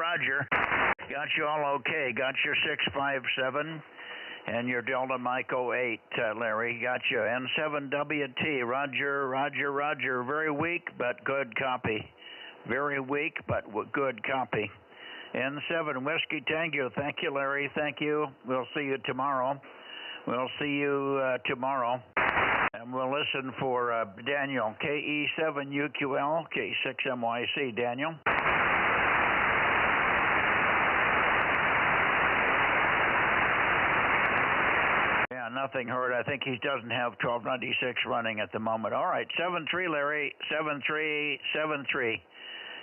Roger. Got you all okay. Got your 657 and your Delta Mike 08, Larry. Got you. N7WT. Roger. Very weak, but good copy. Very weak, but good copy. N7 Whiskey Tango. Thank you, Larry. Thank you. We'll see you tomorrow. And we'll listen for Daniel. KE7UQL, K6MYC. Daniel. Nothing heard. I think he doesn't have 1296 running at the moment. All right, 73, Larry. 73.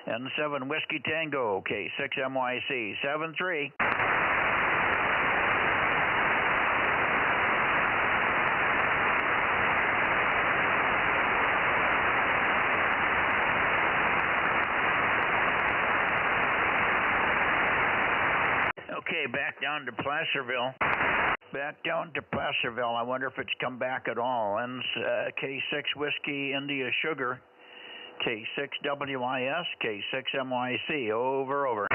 N7 Whiskey Tango, K6MYC. 73. Okay, back down to Placerville. I wonder if it's come back at all. And K6 Whiskey India Sugar, K6WIS, K6MYC, over.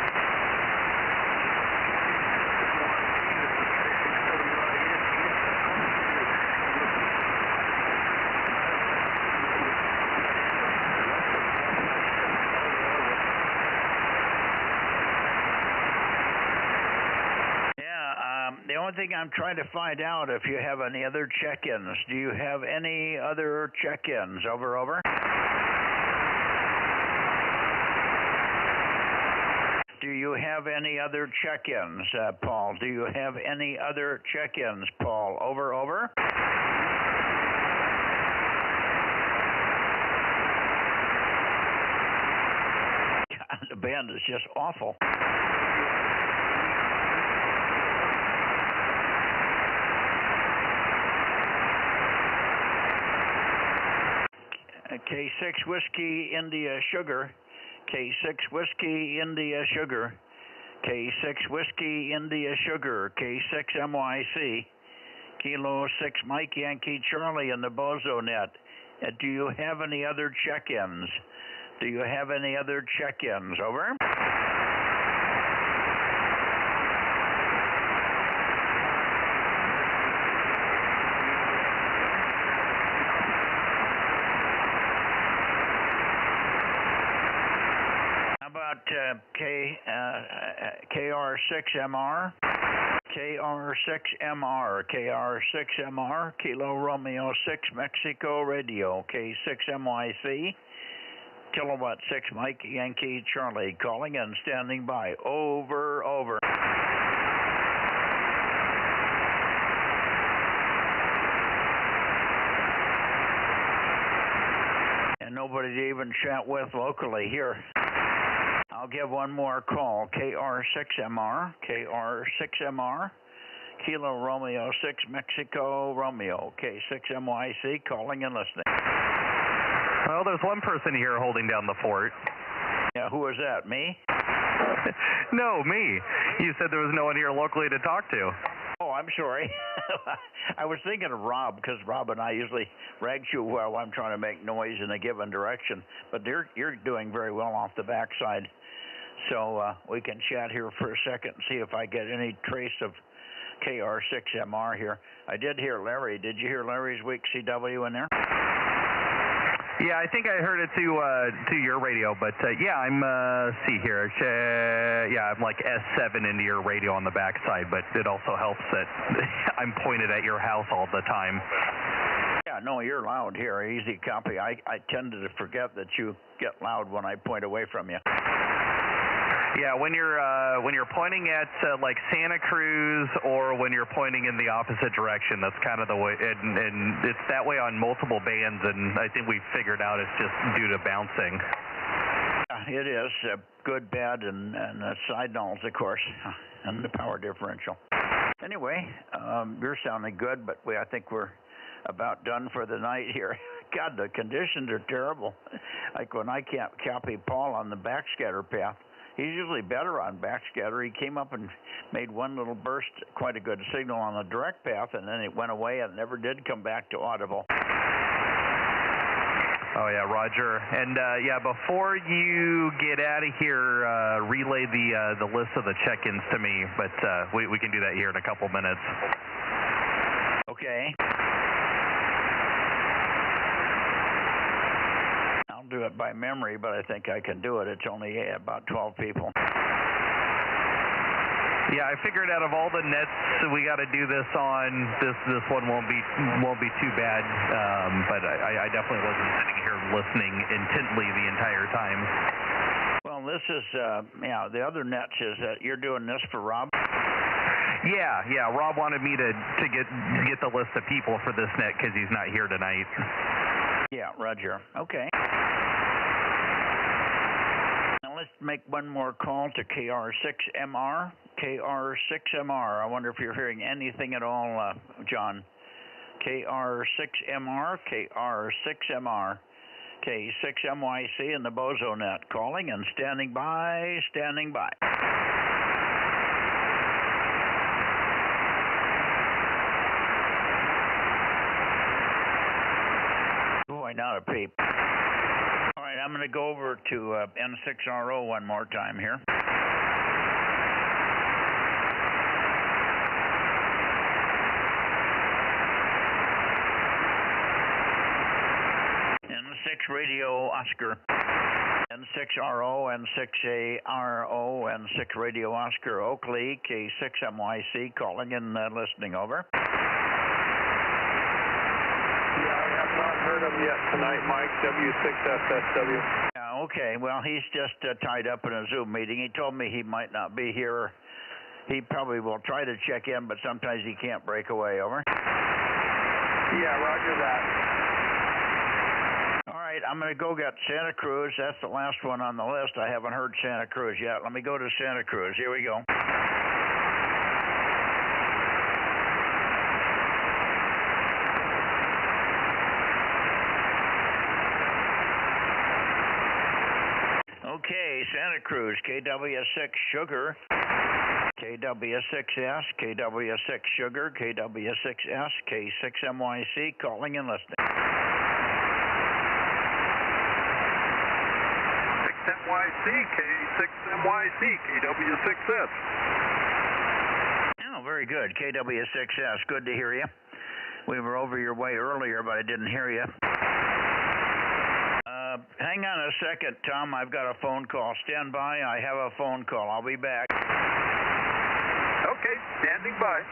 The only thing I'm trying to find out if you have any other check-ins. Do you have any other check-ins? Over. Do you have any other check-ins, Paul? Do you have any other check-ins, Paul? Over. God, the band is just awful. K6 Whiskey India Sugar, K6 Whiskey India Sugar, K6 Whiskey India Sugar, K6MYC, Kilo 6 Mike Yankee Charlie in the Bozo Net. Do you have any other check-ins? Over. KR6MR, Kilo Romeo 6 Mexico Radio, K6MYC, Kilowatt 6 Mike Yankee Charlie, calling and standing by. Over. And nobody to even chat with locally here. I'll give one more call. KR6MR, Kilo Romeo 6 Mexico Romeo, K6MYC, calling and listening. Well, there's one person here holding down the fort. Yeah, who is that, me? No, me. You said there was no one here locally to talk to. Oh, I'm sorry. I was thinking of Rob, because Rob and I usually rag you while I'm trying to make noise in a given direction. But you're doing very well off the backside. So we can chat here for a second and see if I get any trace of KR6MR here. I did hear Larry. Did you hear Larry's weak CW in there? Yeah, I think I heard it to your radio, but yeah, I'm see here. Yeah, I'm like S7 into your radio on the backside, but it also helps that I'm pointed at your house all the time. Yeah, no, you're loud here. Easy copy. I tend to forget that you get loud when I point away from you. Yeah, when you're pointing at like Santa Cruz or when you're pointing in the opposite direction, that's kind of the way, and it's that way on multiple bands, and I think we figured out it's just due to bouncing. Yeah, it is good, bad, and side nulls, of course, and the power differential. Anyway, you're sounding good, but I think we're about done for the night here. God, the conditions are terrible. Like when I can't copy Paul on the backscatter path. He's usually better on backscatter. He came up and made one little burst, quite a good signal on the direct path, and then it went away and never did come back to audible. Oh, yeah, Roger. And, yeah, before you get out of here, relay the list of the check-ins to me, but we can do that here in a couple minutes. Okay. I'll do it by memory, but I think I can do it. It's only about 12 people. Yeah, I figured out of all the nets we got to do this on, this one won't be too bad. But I definitely wasn't sitting here listening intently the entire time. Well, this is yeah. The other nets is that you're doing this for Rob. Yeah. Rob wanted me to get the list of people for this net because he's not here tonight. Yeah, Roger. Okay. Now let's make one more call to KR6MR. KR6MR. I wonder if you're hearing anything at all, John. KR6MR. KR6MR. K6MYC and the Bozo Net. Calling and standing by. Standing by. Boy, not a peep. All right, I'm going to go over to N6RO one more time here. N6 Radio Oscar. N6RO, N6ARO, N6 Radio Oscar Oakley, K6MYC, calling and listening, over. Not heard him yet tonight, Mike. W6SSW. Yeah, okay. Well, he's just tied up in a Zoom meeting. He told me he might not be here. He probably will try to check in, but sometimes he can't break away, over. Yeah, roger that. All right, I'm going to go get Santa Cruz. That's the last one on the list. I haven't heard Santa Cruz yet. Let me go to Santa Cruz. Here we go. Okay, Santa Cruz, KW6 Sugar, KW6S, KW6 Sugar, KW6S, K6MYC, calling and listening. 6MYC, K6MYC, KW6S. Oh, very good, KW6S, good to hear you. We were over your way earlier, but I didn't hear you. Hang on a second, Tom. I've got a phone call. Stand by. I have a phone call. I'll be back. Okay, standing by.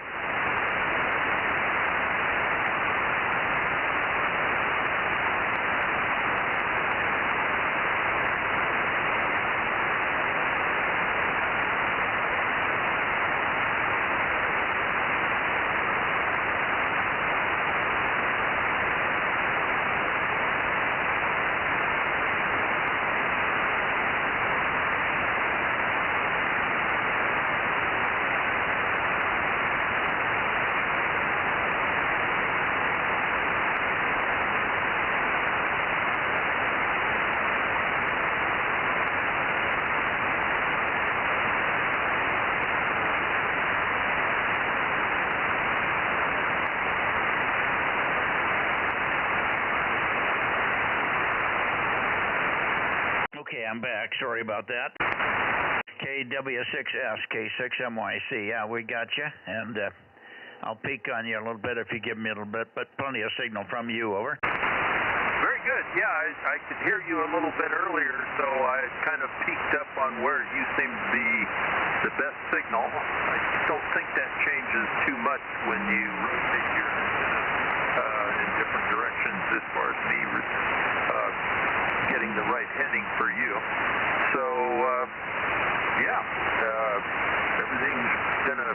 Okay, I'm back. Sorry about that. KW6S, K6MYC. Yeah, we got you. And I'll peek on you a little bit if you give me a little bit, but plenty of signal from you, over. Very Very good. Yeah, I could hear you a little bit earlier, so I kind of peeked up on where you seem to be the best signal. I don't think that changes too much when you rotate your antenna in different directions as far as me getting the right heading for you. So, everything's been a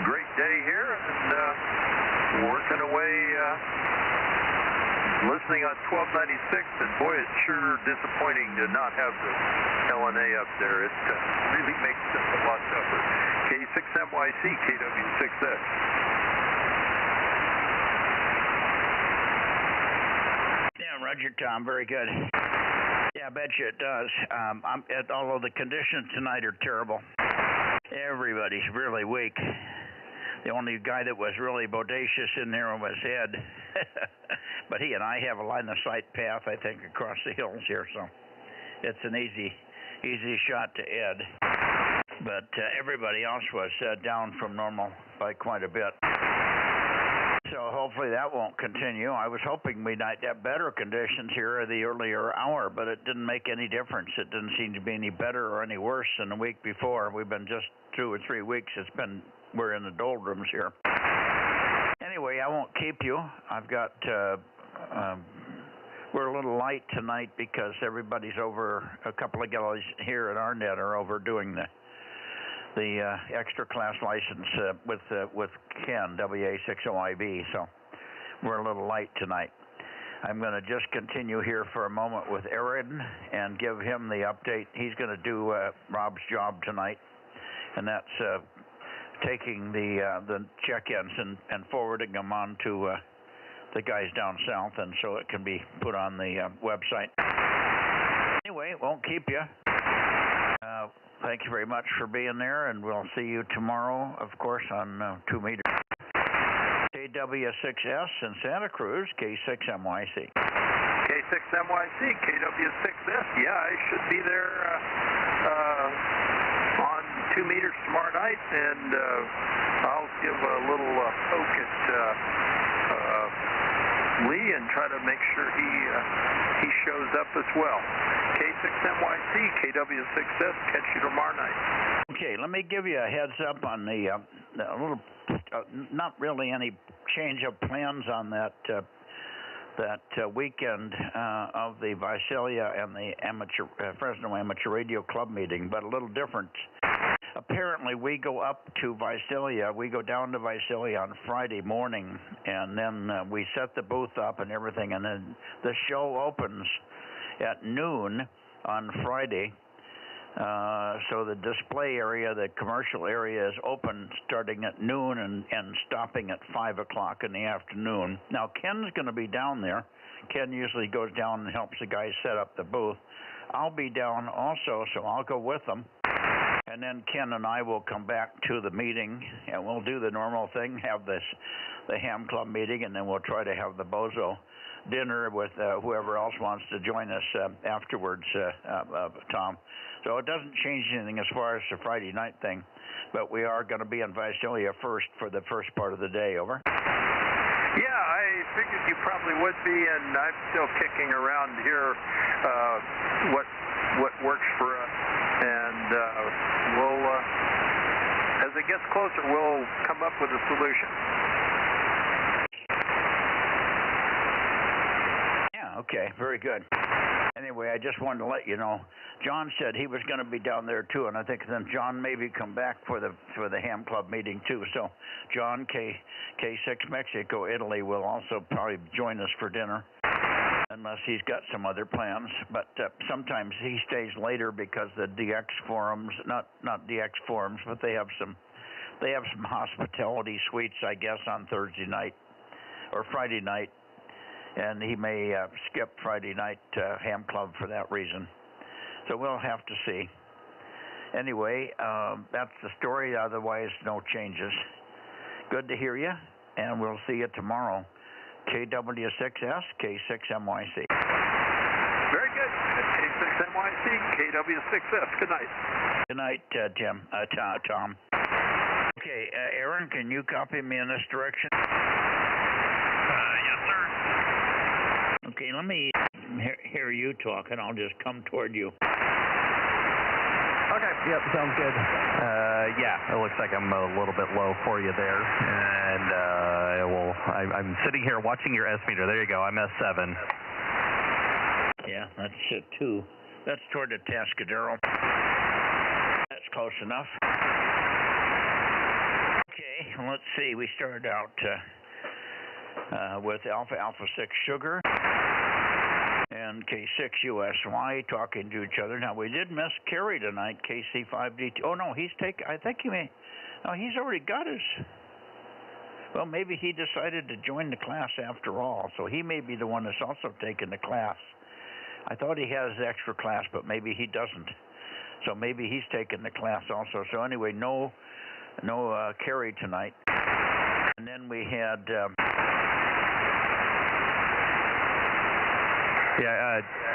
great day here, and working away, listening on 1296, and boy, it's sure disappointing to not have the LNA up there. It really makes it a lot tougher. K6MYC, KW6S. Yeah, Roger, Tom. Very good. Yeah, I bet you it does. Although the conditions tonight are terrible. Everybody's really weak. The only guy that was really bodacious in there was Ed. But he and I have a line of sight path, I think, across the hills here, so it's an easy shot to Ed. But everybody else was down from normal by quite a bit. So hopefully that won't continue. I was hoping we might have better conditions here at the earlier hour, but it didn't make any difference. It didn't seem to be any better or any worse than the week before. We've been just 2 or 3 weeks. We're in the doldrums here. Anyway, I won't keep you. I've got, we're a little light tonight because everybody's over, a couple of guys here at our net are over doing the extra class license with Ken, WA60IB, so we're a little light tonight. I'm going to just continue here for a moment with Aaron and give him the update. He's going to do Rob's job tonight, and that's taking the check-ins and forwarding them on to the guys down south, and so it can be put on the website. Anyway, won't keep you. Thank you very much for being there, and we'll see you tomorrow, of course, on 2 meters. KW6S in Santa Cruz, K6MYC. K6MYC, KW6S. Yeah, I should be there on 2 meters tomorrow night, and I'll give a little poke at Lee and try to make sure he shows up as well. K6MYC, KW6S, catch you tomorrow night. Okay, let me give you a heads up on the little, not really any change of plans on that weekend of the Visalia and the Fresno Amateur Radio Club meeting, but a little different. Apparently, we go up to Visalia. We go down to Visalia on Friday morning, and then we set the booth up and everything, and then the show opens at noon on Friday. So the display area, the commercial area, is open starting at noon and stopping at 5 o'clock in the afternoon. Now, Ken's going to be down there. Ken usually goes down and helps the guys set up the booth. I'll be down also, so I'll go with them. And then Ken and I will come back to the meeting, and we'll do the normal thing, have the Ham Club meeting, and then we'll try to have the Bozo dinner with whoever else wants to join us afterwards, Tom. So it doesn't change anything as far as the Friday night thing, but we are going to be in Visalia first for the first part of the day. Over. Yeah, I figured you probably would be, and I'm still kicking around here what works for us, and we'll, as it gets closer, we'll come up with a solution. Yeah, okay, very good. Anyway, I just wanted to let you know, John said he was going to be down there too, and I think then John maybe come back for the Ham Club meeting too. So John, K6 Mexico, Italy, will also probably join us for dinner, unless he's got some other plans. But sometimes he stays later because the DX forums, not DX forums, but they have some hospitality suites, I guess, on Thursday night or Friday night. And he may skip Friday night Ham Club for that reason. So we'll have to see. Anyway, that's the story. Otherwise, no changes. Good to hear you, and we'll see you tomorrow. KW6S, K6MYC. Very good. K6MYC, KW6S. Good night. Good night, Tom. Okay, Aaron, can you copy me in this direction? Yes, sir. Okay, let me hear you talking, I'll just come toward you. Okay, yep, sounds good. Yeah, it looks like I'm a little bit low for you there. And I'm sitting here watching your S meter. There you go, I'm S7. Yeah, that's it too. That's toward the Tascadero. That's close enough. Okay, let's see. We started out with Alpha 6 Sugar and K6 USY talking to each other. Now, we did miss Kerry tonight, KC5DT. Oh, no, he's already got his. Well, maybe he decided to join the class after all, so he may be the one that's also taking the class. I thought he had his extra class, but maybe he doesn't. So maybe he's taking the class also. So anyway, no Kerry tonight. And then we had...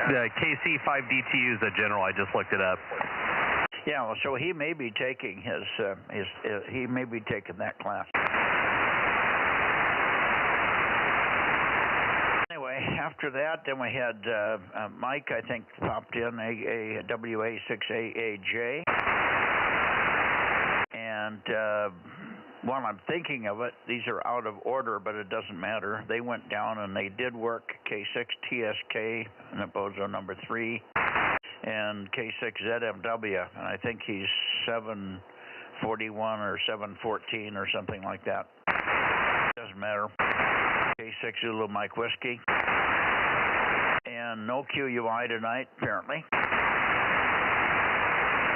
the KC5DTU is a general. I just looked it up. Yeah, well, so he may be taking he may be taking that class. Anyway, after that, then we had Mike, I think, popped in, WA6AAJ. And while I'm thinking of it, these are out of order, but it doesn't matter. They went down and they did work K6TSK in the Bozo number 3 and K6ZMW. And I think he's 741 or 714 or something like that. Doesn't matter. K6 Zulu Mike Whiskey. And no QUI tonight, apparently.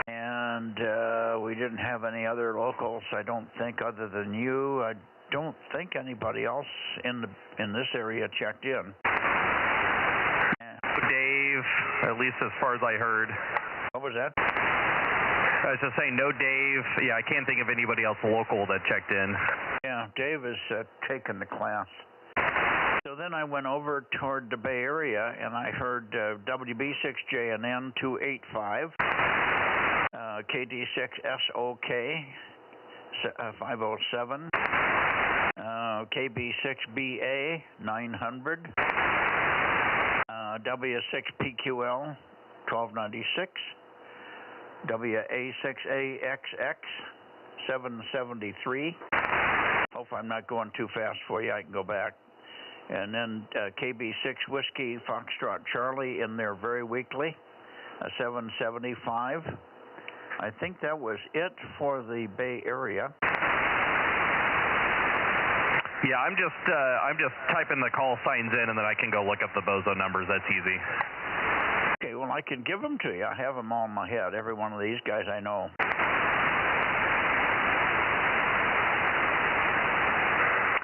And we didn't have any other locals, I don't think, other than you. I don't think anybody else in this area checked in. Dave, at least as far as I heard. What was that? I was just saying, no Dave. Yeah, I can't think of anybody else local that checked in. Yeah, Dave is taking the class. So then I went over toward the Bay Area, and I heard WB6JNN 285, KD6SOK 507, KB6BA 900, W6PQL 1296, WA6AXX 773. Hope I'm not going too fast for you. I can go back. And then KB6 Whiskey Foxtrot Charlie in there very weakly, 775. I think that was it for the Bay Area. Yeah, I'm just typing the call signs in, and then I can go look up the Bozo numbers. That's easy. Okay, well, I can give them to you. I have them all in my head. Every one of these guys I know.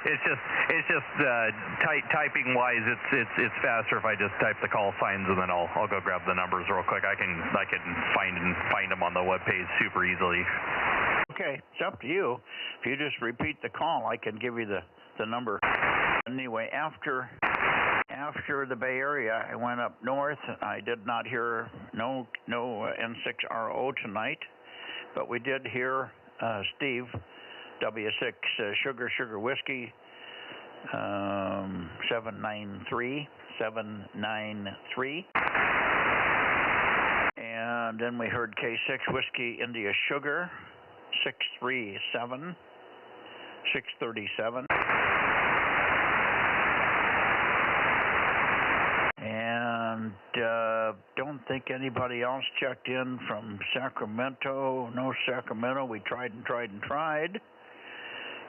It's just typing wise. It's faster if I just type the call signs, and then I'll go grab the numbers real quick. I can find them on the web page super easily. Okay, it's up to you. If you just repeat the call, I can give you the number. Anyway, after the Bay Area, I went up north. I did not hear no N6RO tonight, but we did hear Steve, W6 Sugar Whiskey 793. And then we heard K6 Whiskey India Sugar 637. And don't think anybody else checked in from Sacramento. No Sacramento. We tried.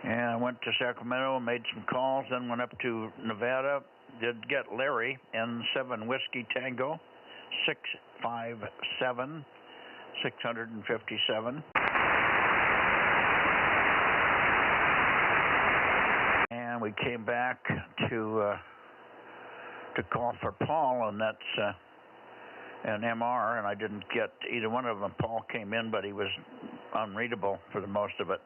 And I went to Sacramento and made some calls, then went up to Nevada. Did get Larry, N7 Whiskey Tango, 657. And we came back to call for Paul, and that's an MR, and I didn't get either one of them. Paul came in, but he was unreadable for the most of it.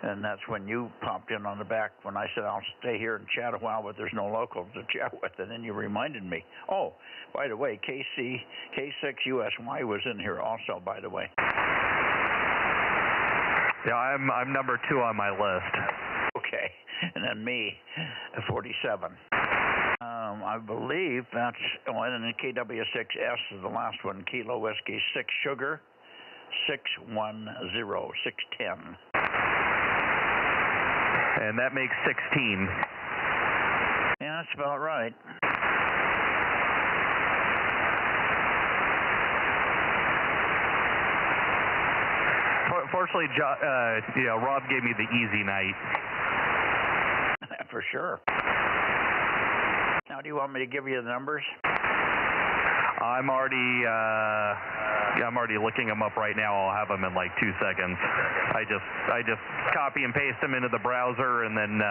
And that's when you popped in on the back when I said I'll stay here and chat a while, but there's no locals to chat with. And then you reminded me. Oh, by the way, K6 USY was in here also, by the way. Yeah, I'm number 2 on my list. Okay, and then me, 47. I believe that's, and then KW6S is the last one, Kilo Whiskey 6 Sugar 610. And that makes 16. Yeah, that's about right. Fortunately, Rob gave me the easy night. For sure. Now, do you want me to give you the numbers? I'm already looking them up right now. I'll have them in like 2 seconds. I just copy and paste them into the browser, and then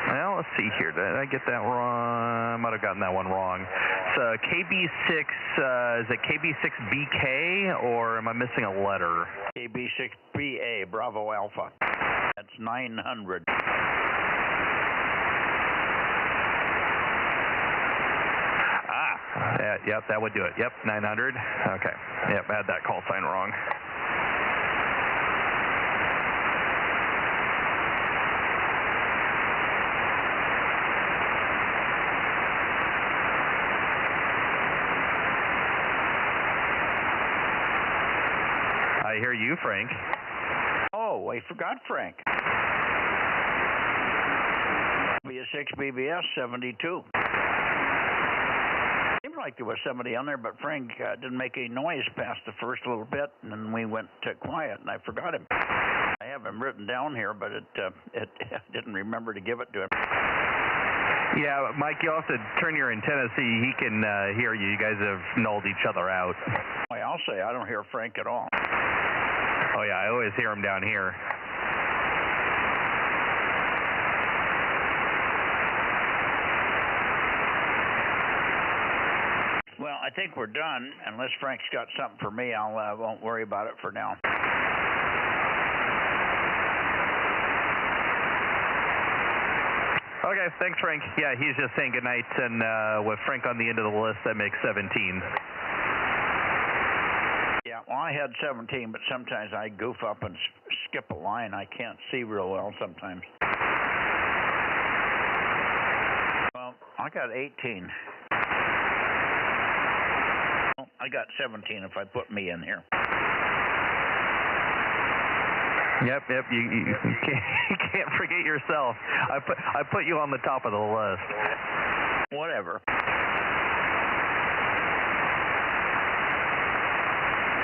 well, let's see here. Did I get that wrong? I might have gotten that one wrong. It's KB6. Is it KB6BK, or am I missing a letter? KB6BA, Bravo Alpha. That's 900. Yep, that would do it. Yep, 900. Okay. Yep, I had that call sign wrong. I hear you, Frank. Oh, I forgot Frank. B6BBS 72. Seemed like there was somebody on there, but Frank didn't make any noise past the first little bit, and then we went quiet, and I forgot him. I have him written down here, but it didn't remember to give it to him. Yeah, Mike, you'll have to turn your antenna so he can hear you. You guys have nulled each other out. I'll say I don't hear Frank at all. Oh, yeah, I always hear him down here. Well, I think we're done. Unless Frank's got something for me, I won't worry about it for now. Okay, thanks, Frank. Yeah, he's just saying goodnight, and with Frank on the end of the list, that makes 17. Yeah, well, I had 17, but sometimes I goof up and skip a line. I can't see real well sometimes. Well, I got 18. Well, I got 17 if I put me in here. Yep. You can't forget yourself. I put you on the top of the list. Whatever.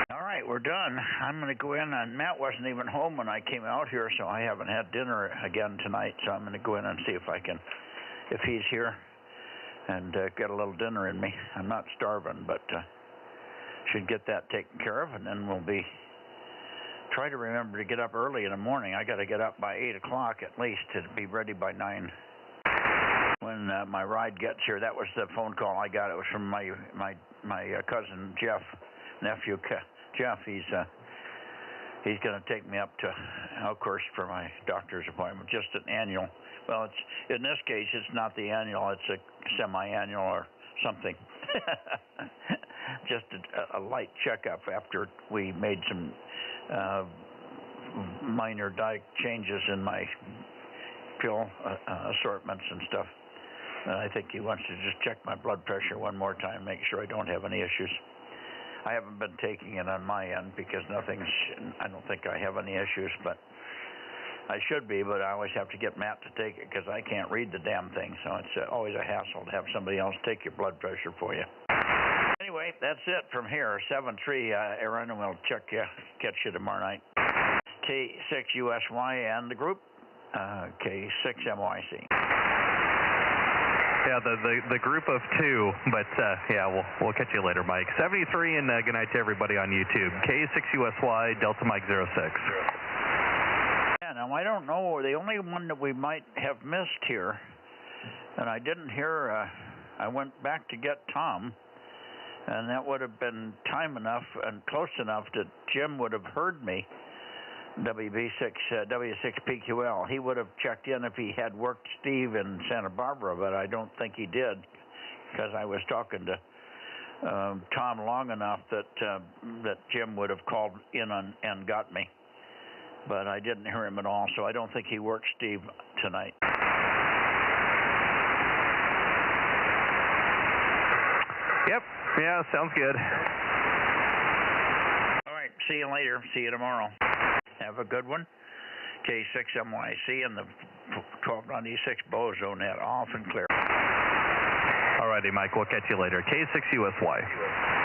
All right, we're done. I'm going to go in, and Matt wasn't even home when I came out here, so I haven't had dinner again tonight. So I'm going to go in and see if he's here, and get a little dinner in me. I'm not starving, but should get that taken care of, and then we'll be. Try to remember to get up early in the morning. I got to get up by 8 o'clock at least to be ready by 9. When my ride gets here, that was the phone call I got. It was from my cousin Jeff, nephew Jeff. He's going to take me up to Elkhurst for my doctor's appointment. Just an annual. Well, it's in this case it's not the annual. It's a semi-annual or something. Just a light checkup after we made some minor diet changes in my pill assortments and stuff. I think he wants to just check my blood pressure one more time, make sure I don't have any issues. I haven't been taking it on my end because I don't think I have any issues, but I should be, but I always have to get Matt to take it because I can't read the damn thing, so it's always a hassle to have somebody else take your blood pressure for you. Anyway, that's it from here. 7-3, Aaron, and we'll catch you tomorrow night. K6USY and the group, K6MYC. Yeah, the group of two, but yeah, we'll catch you later, Mike. 73, and good night to everybody on YouTube. K6USY, Delta Mike 06. Yeah, now I don't know, the only one that we might have missed here, and I didn't hear, I went back to get Tom, and that would have been time enough and close enough that Jim would have heard me, W6PQL. He would have checked in if he had worked Steve in Santa Barbara, but I don't think he did because I was talking to Tom long enough that Jim would have called in and got me. But I didn't hear him at all, so I don't think he worked Steve tonight. Yep. Yeah, sounds good. All right. See you later. See you tomorrow. Have a good one. K6MYC and the 1296 Bozo Net off and clear. All righty, Mike. We'll catch you later. K6USY.